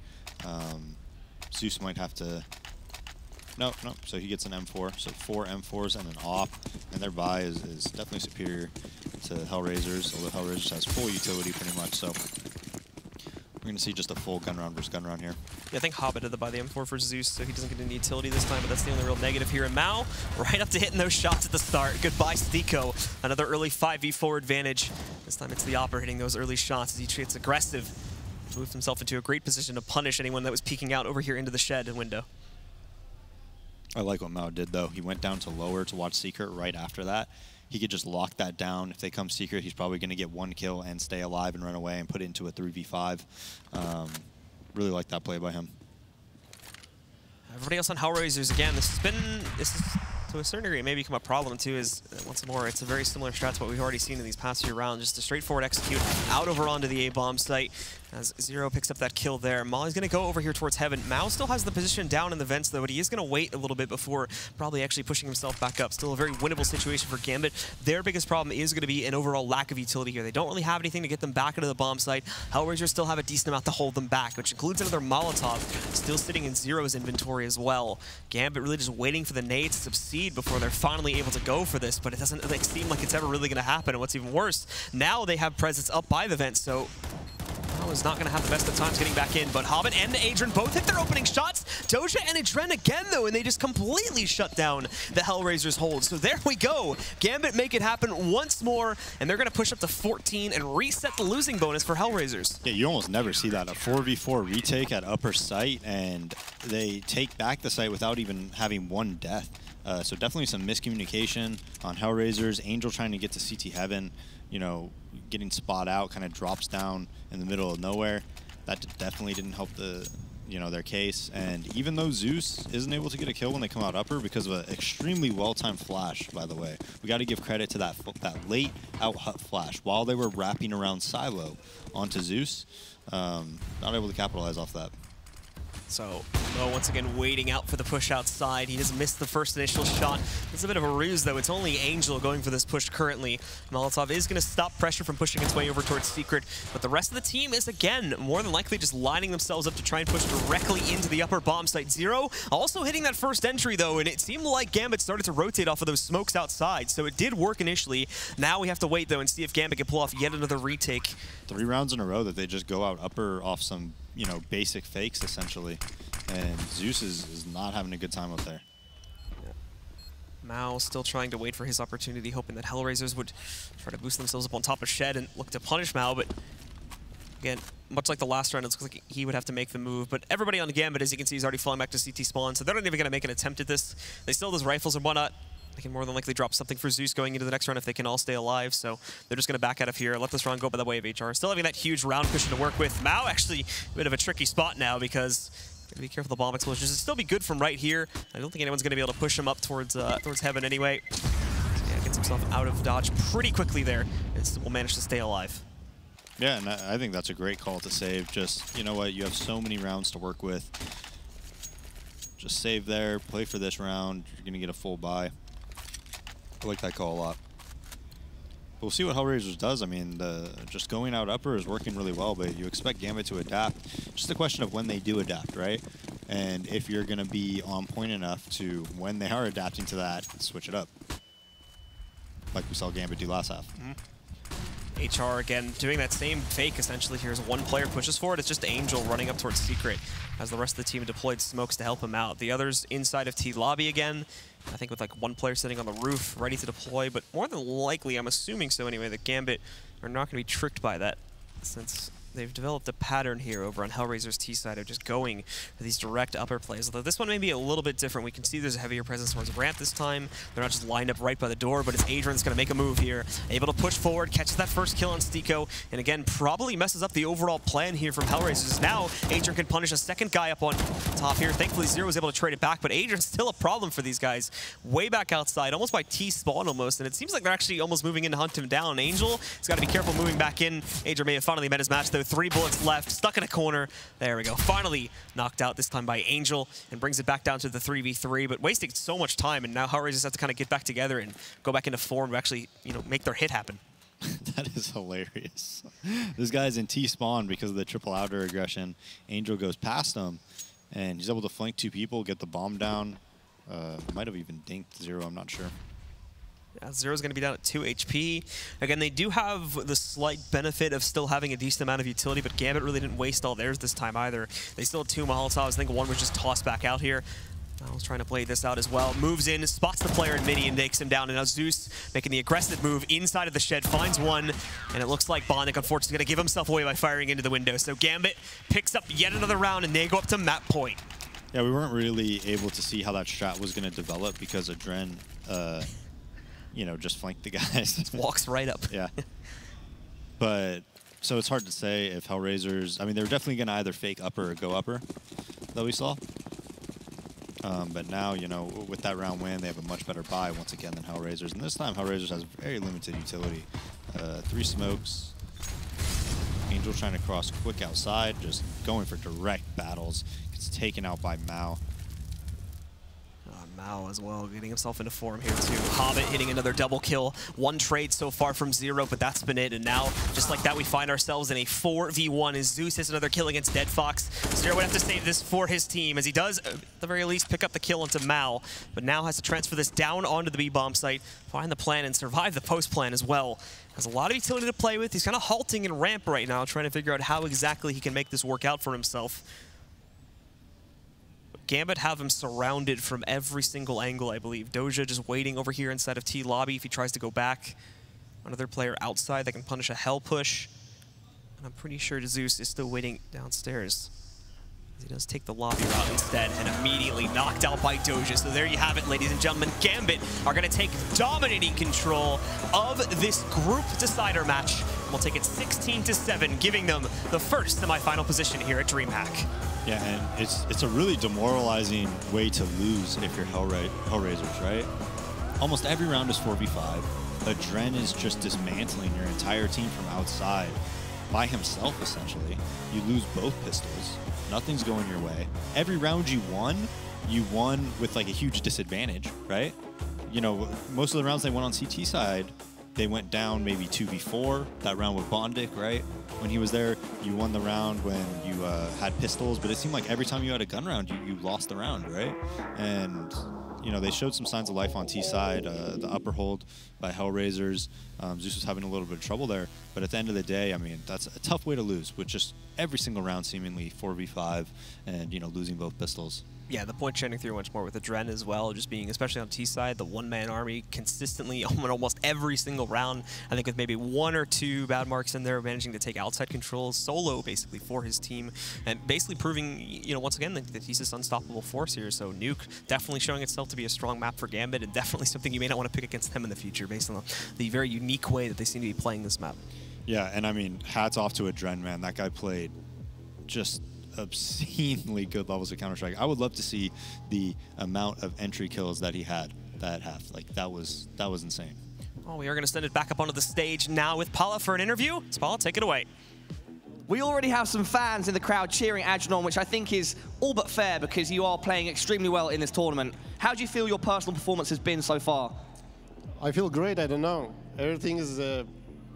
Zeus might have to No. So he gets an M4. So 4 M4s and an AWP. And their buy is definitely superior to Hellraisers, although Hellraisers has full utility pretty much. So we're going to see just a full gun round versus gun round here. Yeah, I think Hobbit had to buy the M4 for Zeus, so he doesn't get any utility this time, but that's the only real negative here. And Mao, right up to hitting those shots at the start. Goodbye, Stico. Another early 5v4 advantage. This time it's the Opera hitting those early shots as he gets aggressive. Moved himself into a great position to punish anyone that was peeking out over here into the shed window. I like what Mao did, though. He went down to lower to watch Secret right after that. He could just lock that down. If they come Secret, he's probably going to get 1 kill and stay alive and run away and put it into a 3v5. Really like that play by him. Everybody else on Hellraisers, again, this is to a certain degree may become a problem too, is once more, it's a very similar strat to what we've already seen in these past few rounds. Just a straightforward execute out over onto the A-bomb site as Zero picks up that kill there. Molly's going to go over here towards Heaven. Mao still has the position down in the vents though, but he is going to wait a little bit before probably actually pushing himself back up. Still a very winnable situation for Gambit. Their biggest problem is going to be an overall lack of utility here. They don't really have anything to get them back into the bomb site. Hellraisers still have a decent amount to hold them back, which includes another Molotov still sitting in Zero's inventory as well. Gambit really just waiting for the nade to succeed before they're finally able to go for this, but it doesn't seem like it's ever really going to happen. And what's even worse, now they have presence up by the vent, so Mao is not going to have the best of times getting back in, but Hobbit and Adrian both hit their opening shots. Doja and Adren again, though, and they just completely shut down the Hellraisers' hold. So there we go. Gambit make it happen once more, and they're going to push up to 14 and reset the losing bonus for Hellraisers. Yeah, you almost never see that. A 4v4 retake at upper site, and they take back the site without even having 1 death. So definitely some miscommunication on Hellraisers. Angel trying to get to CT Heaven, you know, getting spot out, kind of drops down in the middle of nowhere. That definitely didn't help the, you know, their case. And even though Zeus isn't able to get a kill when they come out upper because of an extremely well-timed flash, by the way, we got to give credit to that late out hut flash while they were wrapping around Silo onto Zeus. Not able to capitalize off that. So Mo once again waiting out for the push outside. He just missed the first initial shot. It's a bit of a ruse though. It's only Angel going for this push currently. Molotov is going to stop pressure from pushing its way over towards Secret, but the rest of the team is again more than likely just lining themselves up to try and push directly into the upper bomb site. Zero also hitting that first entry though, and it seemed like Gambit started to rotate off of those smokes outside, so it did work initially. Now we have to wait though and see if Gambit can pull off yet another retake. 3 rounds in a row that they just go out upper off some, you know, basic fakes essentially. And Zeus is not having a good time up there. Mao still trying to wait for his opportunity, hoping that Hellraisers would try to boost themselves up on top of Shed and look to punish Mao, but again, much like the last round, it looks like he would have to make the move. But everybody on the Gambit, as you can see, is already falling back to CT spawn, so they're not even going to make an attempt at this. They still have those rifles and whatnot. They can more than likely drop something for Zeus going into the next round if they can all stay alive, so they're just going to back out of here, let this round go by the way of HR. Still having that huge round cushion to work with. Mao actually a bit of a tricky spot now because gotta be careful the bomb explosions. It'll still be good from right here. I don't think anyone's going to be able to push him up towards Heaven anyway. So yeah, gets himself out of dodge pretty quickly there and will manage to stay alive. Yeah, and I think that's a great call to save. Just, you know what, you have so many rounds to work with. Just save there, play for this round. You're going to get a full buy. I like that call a lot. We'll see what Hellraisers does. I mean, just going out upper is working really well, but you expect Gambit to adapt. Just a question of when they do adapt, right? And if you're going to be on point enough to, when they are adapting to that, switch it up. Like we saw Gambit do last half. HR again doing that same fake essentially here as one player pushes forward. It's just Angel running up towards Secret as the rest of the team deployed smokes to help him out. The others inside of T lobby again. I think with like one player sitting on the roof ready to deploy, but more than likely, I'm assuming so anyway, that Gambit are not going to be tricked by that since they've developed a pattern here over on Hellraiser's T side of just going for these direct upper plays. Although this one may be a little bit different. We can see there's a heavier presence towards ramp this time. They're not just lined up right by the door, but it's Adrian's going to make a move here. Able to push forward, catches that first kill on Stico, and again, probably messes up the overall plan here from Hellraisers. Now, Adrian can punish a second guy up on top here. Thankfully, Zero was able to trade it back, but Adrian's still a problem for these guys. Way back outside, almost by T-spawn almost, and it seems like they're actually almost moving in to hunt him down. Angel has got to be careful moving back in. Adrian may have finally met his match, though. 3 bullets left. Stuck in a corner. There we go. Finally knocked out this time by Angel and brings it back down to the 3v3, but wasting so much time, and now Hellraisers have to kind of get back together and go back into form to actually, you know, make their hit happen. That is hilarious. This guy's in T-spawn because of the triple outer aggression. Angel goes past him, and he's able to flank 2 people, get the bomb down. Might have even dinked Zero, I'm not sure. Yeah, Zero's going to be down at 2 HP. Again, they do have the slight benefit of still having a decent amount of utility, but Gambit really didn't waste all theirs this time either. They still had 2 Molotovs. I think one was just tossed back out here. I was trying to play this out as well. Moves in, spots the player in mini and takes him down. And now Zeus making the aggressive move inside of the shed, finds one. And it looks like Bondic, unfortunately, is going to give himself away by firing into the window. So Gambit picks up yet another round, and they go up to map point. Yeah, we weren't really able to see how that strat was going to develop because Adren, you know, just flanked the guys. Just walks right up. Yeah. But, so it's hard to say if Hellraisers, I mean, they're definitely going to either fake upper or go upper that we saw. But now, you know, with that round win, they have a much better buy once again than Hellraisers. And this time, Hellraisers has very limited utility. 3 smokes. Angel trying to cross quick outside, just going for direct battles. Gets taken out by Mao. Mao as well, getting himself into form here too. Hobbit hitting another double kill. 1 trade so far from Zero, but that's been it. And now, just like that, we find ourselves in a 4v1 as Zeus hits another kill against Dead Fox. Zero would have to save this for his team, as he does, at the very least, pick up the kill into Mao, but now has to transfer this down onto the B-bomb site, find the plan, and survive the post-plan as well. Has a lot of utility to play with. He's kind of halting in ramp right now, trying to figure out how exactly he can make this work out for himself. Gambit have him surrounded from every single angle, I believe. Doja just waiting over here inside of T lobby if he tries to go back. Another player outside that can punish a hell push. And I'm pretty sure Zeus is still waiting downstairs. He does take the lobby route instead and immediately knocked out by Doja. So there you have it, ladies and gentlemen. Gambit are going to take dominating control of this group decider match. We'll take it 16-7, giving them the first semifinal position here at DreamHack. Yeah, and it's a really demoralizing way to lose if you're Hellraisers, right? Almost every round is 4v5. Adren is just dismantling your entire team from outside by himself, essentially. You lose both pistols. Nothing's going your way. Every round you won with like a huge disadvantage, right? You know, most of the rounds they won on CT side, they went down maybe 2v4. That round with Bondic, right? When he was there, you won the round when you had pistols, but it seemed like every time you had a gun round, you lost the round, right? And, you know, they showed some signs of life on T side, the upper hold by Hellraisers. Zeus was having a little bit of trouble there, but at the end of the day, I mean, that's a tough way to lose with just every single round seemingly 4v5 and, you know, losing both pistols. Yeah, the point shining through much more with Adren as well, just being, especially on T side, the one-man army consistently on almost every single round. I think with maybe 1 or 2 bad marks in there, managing to take outside control solo basically for his team, and basically proving, you know, once again that he's this unstoppable force here. So Nuke definitely showing itself to be a strong map for Gambit, and definitely something you may not want to pick against them in the future based on the very unique way that they seem to be playing this map. Yeah, and I mean, hats off to Adren, man. That guy played just obscenely good levels of Counter-Strike. I would love to see the amount of entry kills that he had that half. Like, that was insane. Well, we are going to send it back up onto the stage now with Paula for an interview. Paula, take it away. We already have some fans in the crowd cheering Adren on, which I think is all but fair because you are playing extremely well in this tournament. How do you feel your personal performance has been so far? I feel great. I don't know. Everything is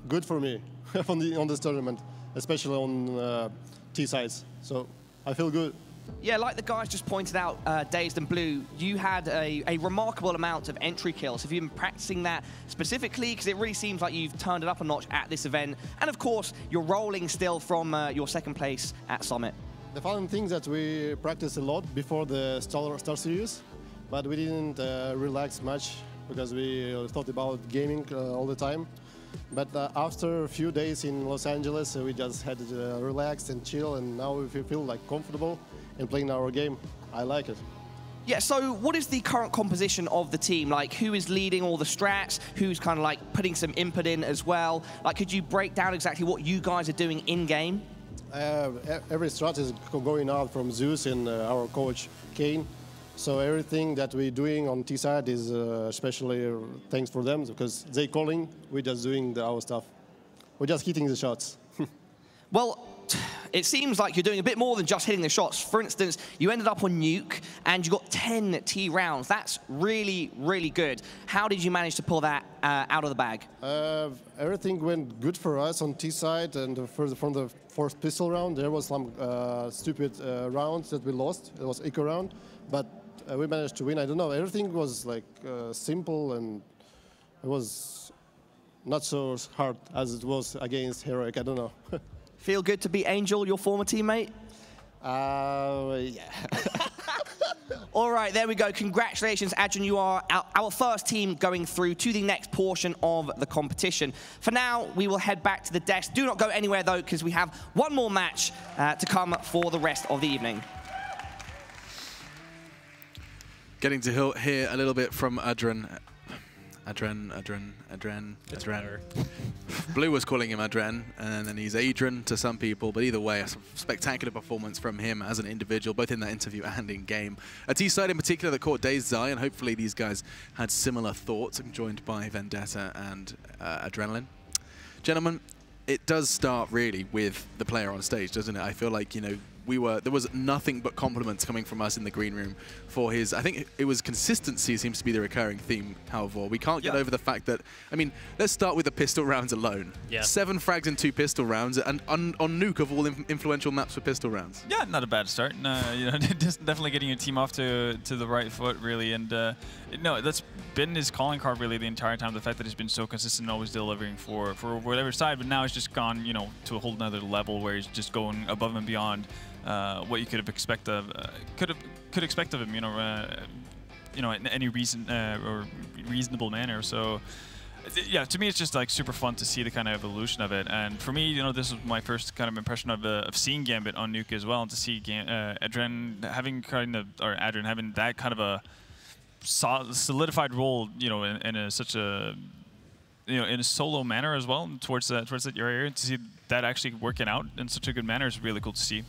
good for me on this tournament, especially on T-sides. So I feel good. Yeah, like the guys just pointed out, Dazed and Blue, you had a remarkable amount of entry kills. Have you been practicing that specifically? Because it really seems like you've turned it up a notch at this event. And of course, you're rolling still from your 2nd place at Summit. The fun thing is that we practiced a lot before the Star Series, but we didn't relax much because we thought about gaming all the time. But after a few days in Los Angeles, we just had to relax and chill, and now we feel like comfortable in playing our game. I like it. Yeah, so what is the current composition of the team? Like, who is leading all the strats? Who's kind of like putting some input in as well? Like, could you break down exactly what you guys are doing in-game? Every strat is going out from Zeus and our coach, Kane. So everything that we're doing on T-side is especially thanks for them, because they calling, we're just doing our stuff. We're just hitting the shots. Well, it seems like you're doing a bit more than just hitting the shots. For instance, you ended up on Nuke, and you got 10 T rounds. That's really, really good. How did you manage to pull that out of the bag? Everything went good for us on T-side, and from the 4th pistol round, there was some stupid rounds that we lost. It was eco round, but we managed to win. I don't know. Everything was like simple, and it was not so hard as it was against Heroic. I don't know. Feel good to beat Angel, your former teammate? Yeah. All right, there we go. Congratulations, Adrian. You are our first team going through to the next portion of the competition. For now, we will head back to the desk. Do not go anywhere, though, because we have one more match to come for the rest of the evening. Getting to hear a little bit from Adrian. Blue was calling him Adrian, and then he's Adrian to some people, but either way, a spectacular performance from him as an individual, both in that interview and in game. A T-side in particular that caught Dazed Eye, and hopefully these guys had similar thoughts. I'm joined by Vendetta and Adrenaline. Gentlemen, it does start really with the player on stage, doesn't it? I feel like, you know, there was nothing but compliments coming from us in the green room for his, I think it was consistency seems to be the recurring theme, however. We can't get over the fact that, I mean, let's start with the pistol rounds alone. 7 frags and 2 pistol rounds, and on Nuke of all influential maps for pistol rounds. Yeah, not a bad start. You know, just definitely getting your team off to the right foot, really. And no, that's been his calling card really the entire time. The fact that he's been so consistent, always delivering for whatever side, but now he's just gone, you know, to a whole nother level where he's just going above and beyond what you could have expect of him, you know, in any reason or reasonable manner. So yeah, to me it's just like super fun to see the kind of evolution of it. And for me, you know, this was my first kind of impression of seeing Gambit on Nuke as well, and to see Adrian having that kind of a solidified role, you know, in such a solo manner as well towards that area. To see that actually working out in such a good manner is really cool to see.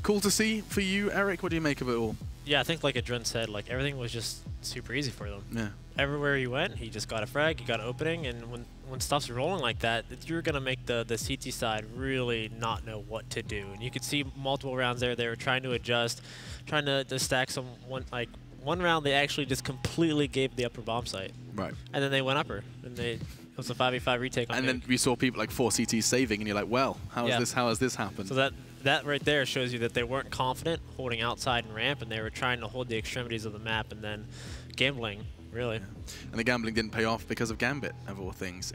Cool to see for you, Eric. What do you make of it all? Yeah, I think like Adren said, like everything was just super easy for them. Yeah. Everywhere he went, he just got a frag, he got an opening, and when stuff's rolling like that, you're gonna make the CT side really not know what to do. And you could see multiple rounds there. They were trying to adjust, trying to stack some one round they actually just completely gave the upper bomb site. Right. And then they went upper, and it was a 5v5 retake on And Nuke. then we saw people like 4 CTs saving, and you're like, well, how has this happened? So that right there shows you that they weren't confident holding outside and ramp, and they were trying to hold the extremities of the map and then gambling, really. And the gambling didn't pay off because of Gambit, of all things.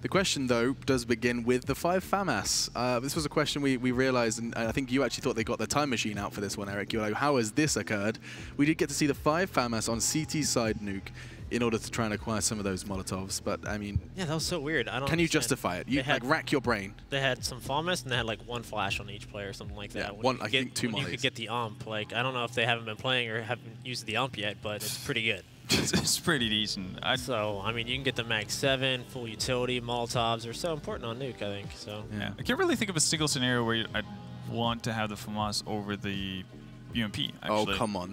The question, though, does begin with the 5 FAMAS. This was a question we realized, and I think you actually thought they got the time machine out for this one, Eric. You're like, how has this occurred? We did get to see the 5 FAMAS on CT side Nuke in order to try and acquire some of those Molotovs, but I mean... Yeah, that was so weird. I don't Can you understand. justify it? You like rack your brain. They had some FAMAS, and they had like 1 flash on each player or something like that. Yeah, I think 2 mollies. You could get the ump. Like, I don't know if they haven't been playing or haven't used the ump yet, but it's pretty good. It's pretty decent. So, I mean, you can get the Mag 7, full utility, Molotovs are so important on Nuke, I think. So yeah. I can't really think of a single scenario where I'd want to have the FAMAS over the UMP, actually. Oh, come on.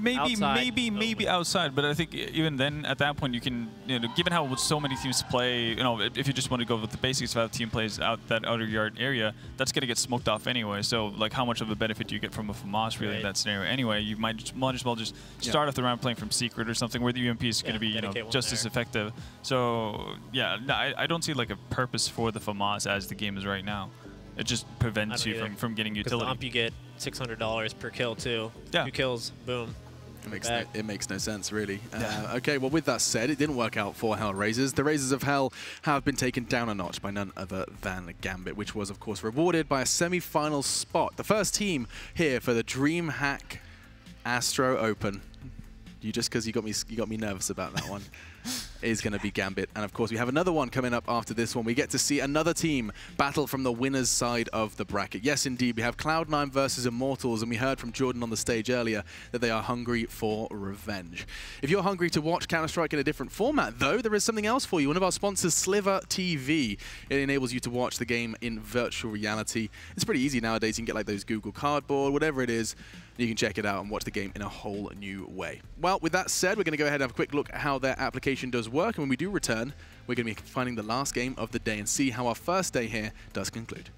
Maybe outside, but I think even then, at that point, you can, you know, given how so many teams play, you know, if you just want to go with the basics of how the team plays out that outer yard area, that's going to get smoked off anyway. So, like, how much of a benefit do you get from a FAMAS really in that scenario anyway? You might as well just start off the round playing from Secret or something where the UMP is going to be, you know, just as effective. So, yeah, no, I don't see, like, a purpose for the FAMAS as the game is right now. It just prevents you from getting utility. The ump, you get $600 per kill, too. Yeah. 2 kills, boom. It makes no sense, really. Okay, well, with that said, it didn't work out for Hellraisers. The Raisers of Hell have been taken down a notch by none other than Gambit, which was, of course, rewarded by a semi-final spot. The first team here for the DreamHack Astro Open. Just because you got me nervous about that one. Is going to be Gambit. And of course, we have another one coming up after this one. We get to see another team battle from the winner's side of the bracket. Yes, indeed, we have Cloud9 versus Immortals, and we heard from Jordan on the stage earlier that they are hungry for revenge. If you're hungry to watch Counter-Strike in a different format, though, there is something else for you. One of our sponsors, Sliver TV. It enables you to watch the game in virtual reality. It's pretty easy nowadays. You can get like those Google Cardboard, whatever it is. You can check it out and watch the game in a whole new way. Well, with that said, we're going to go ahead and have a quick look at how their application does work. And when we do return, we're going to be finding the last game of the day and see how our first day here does conclude.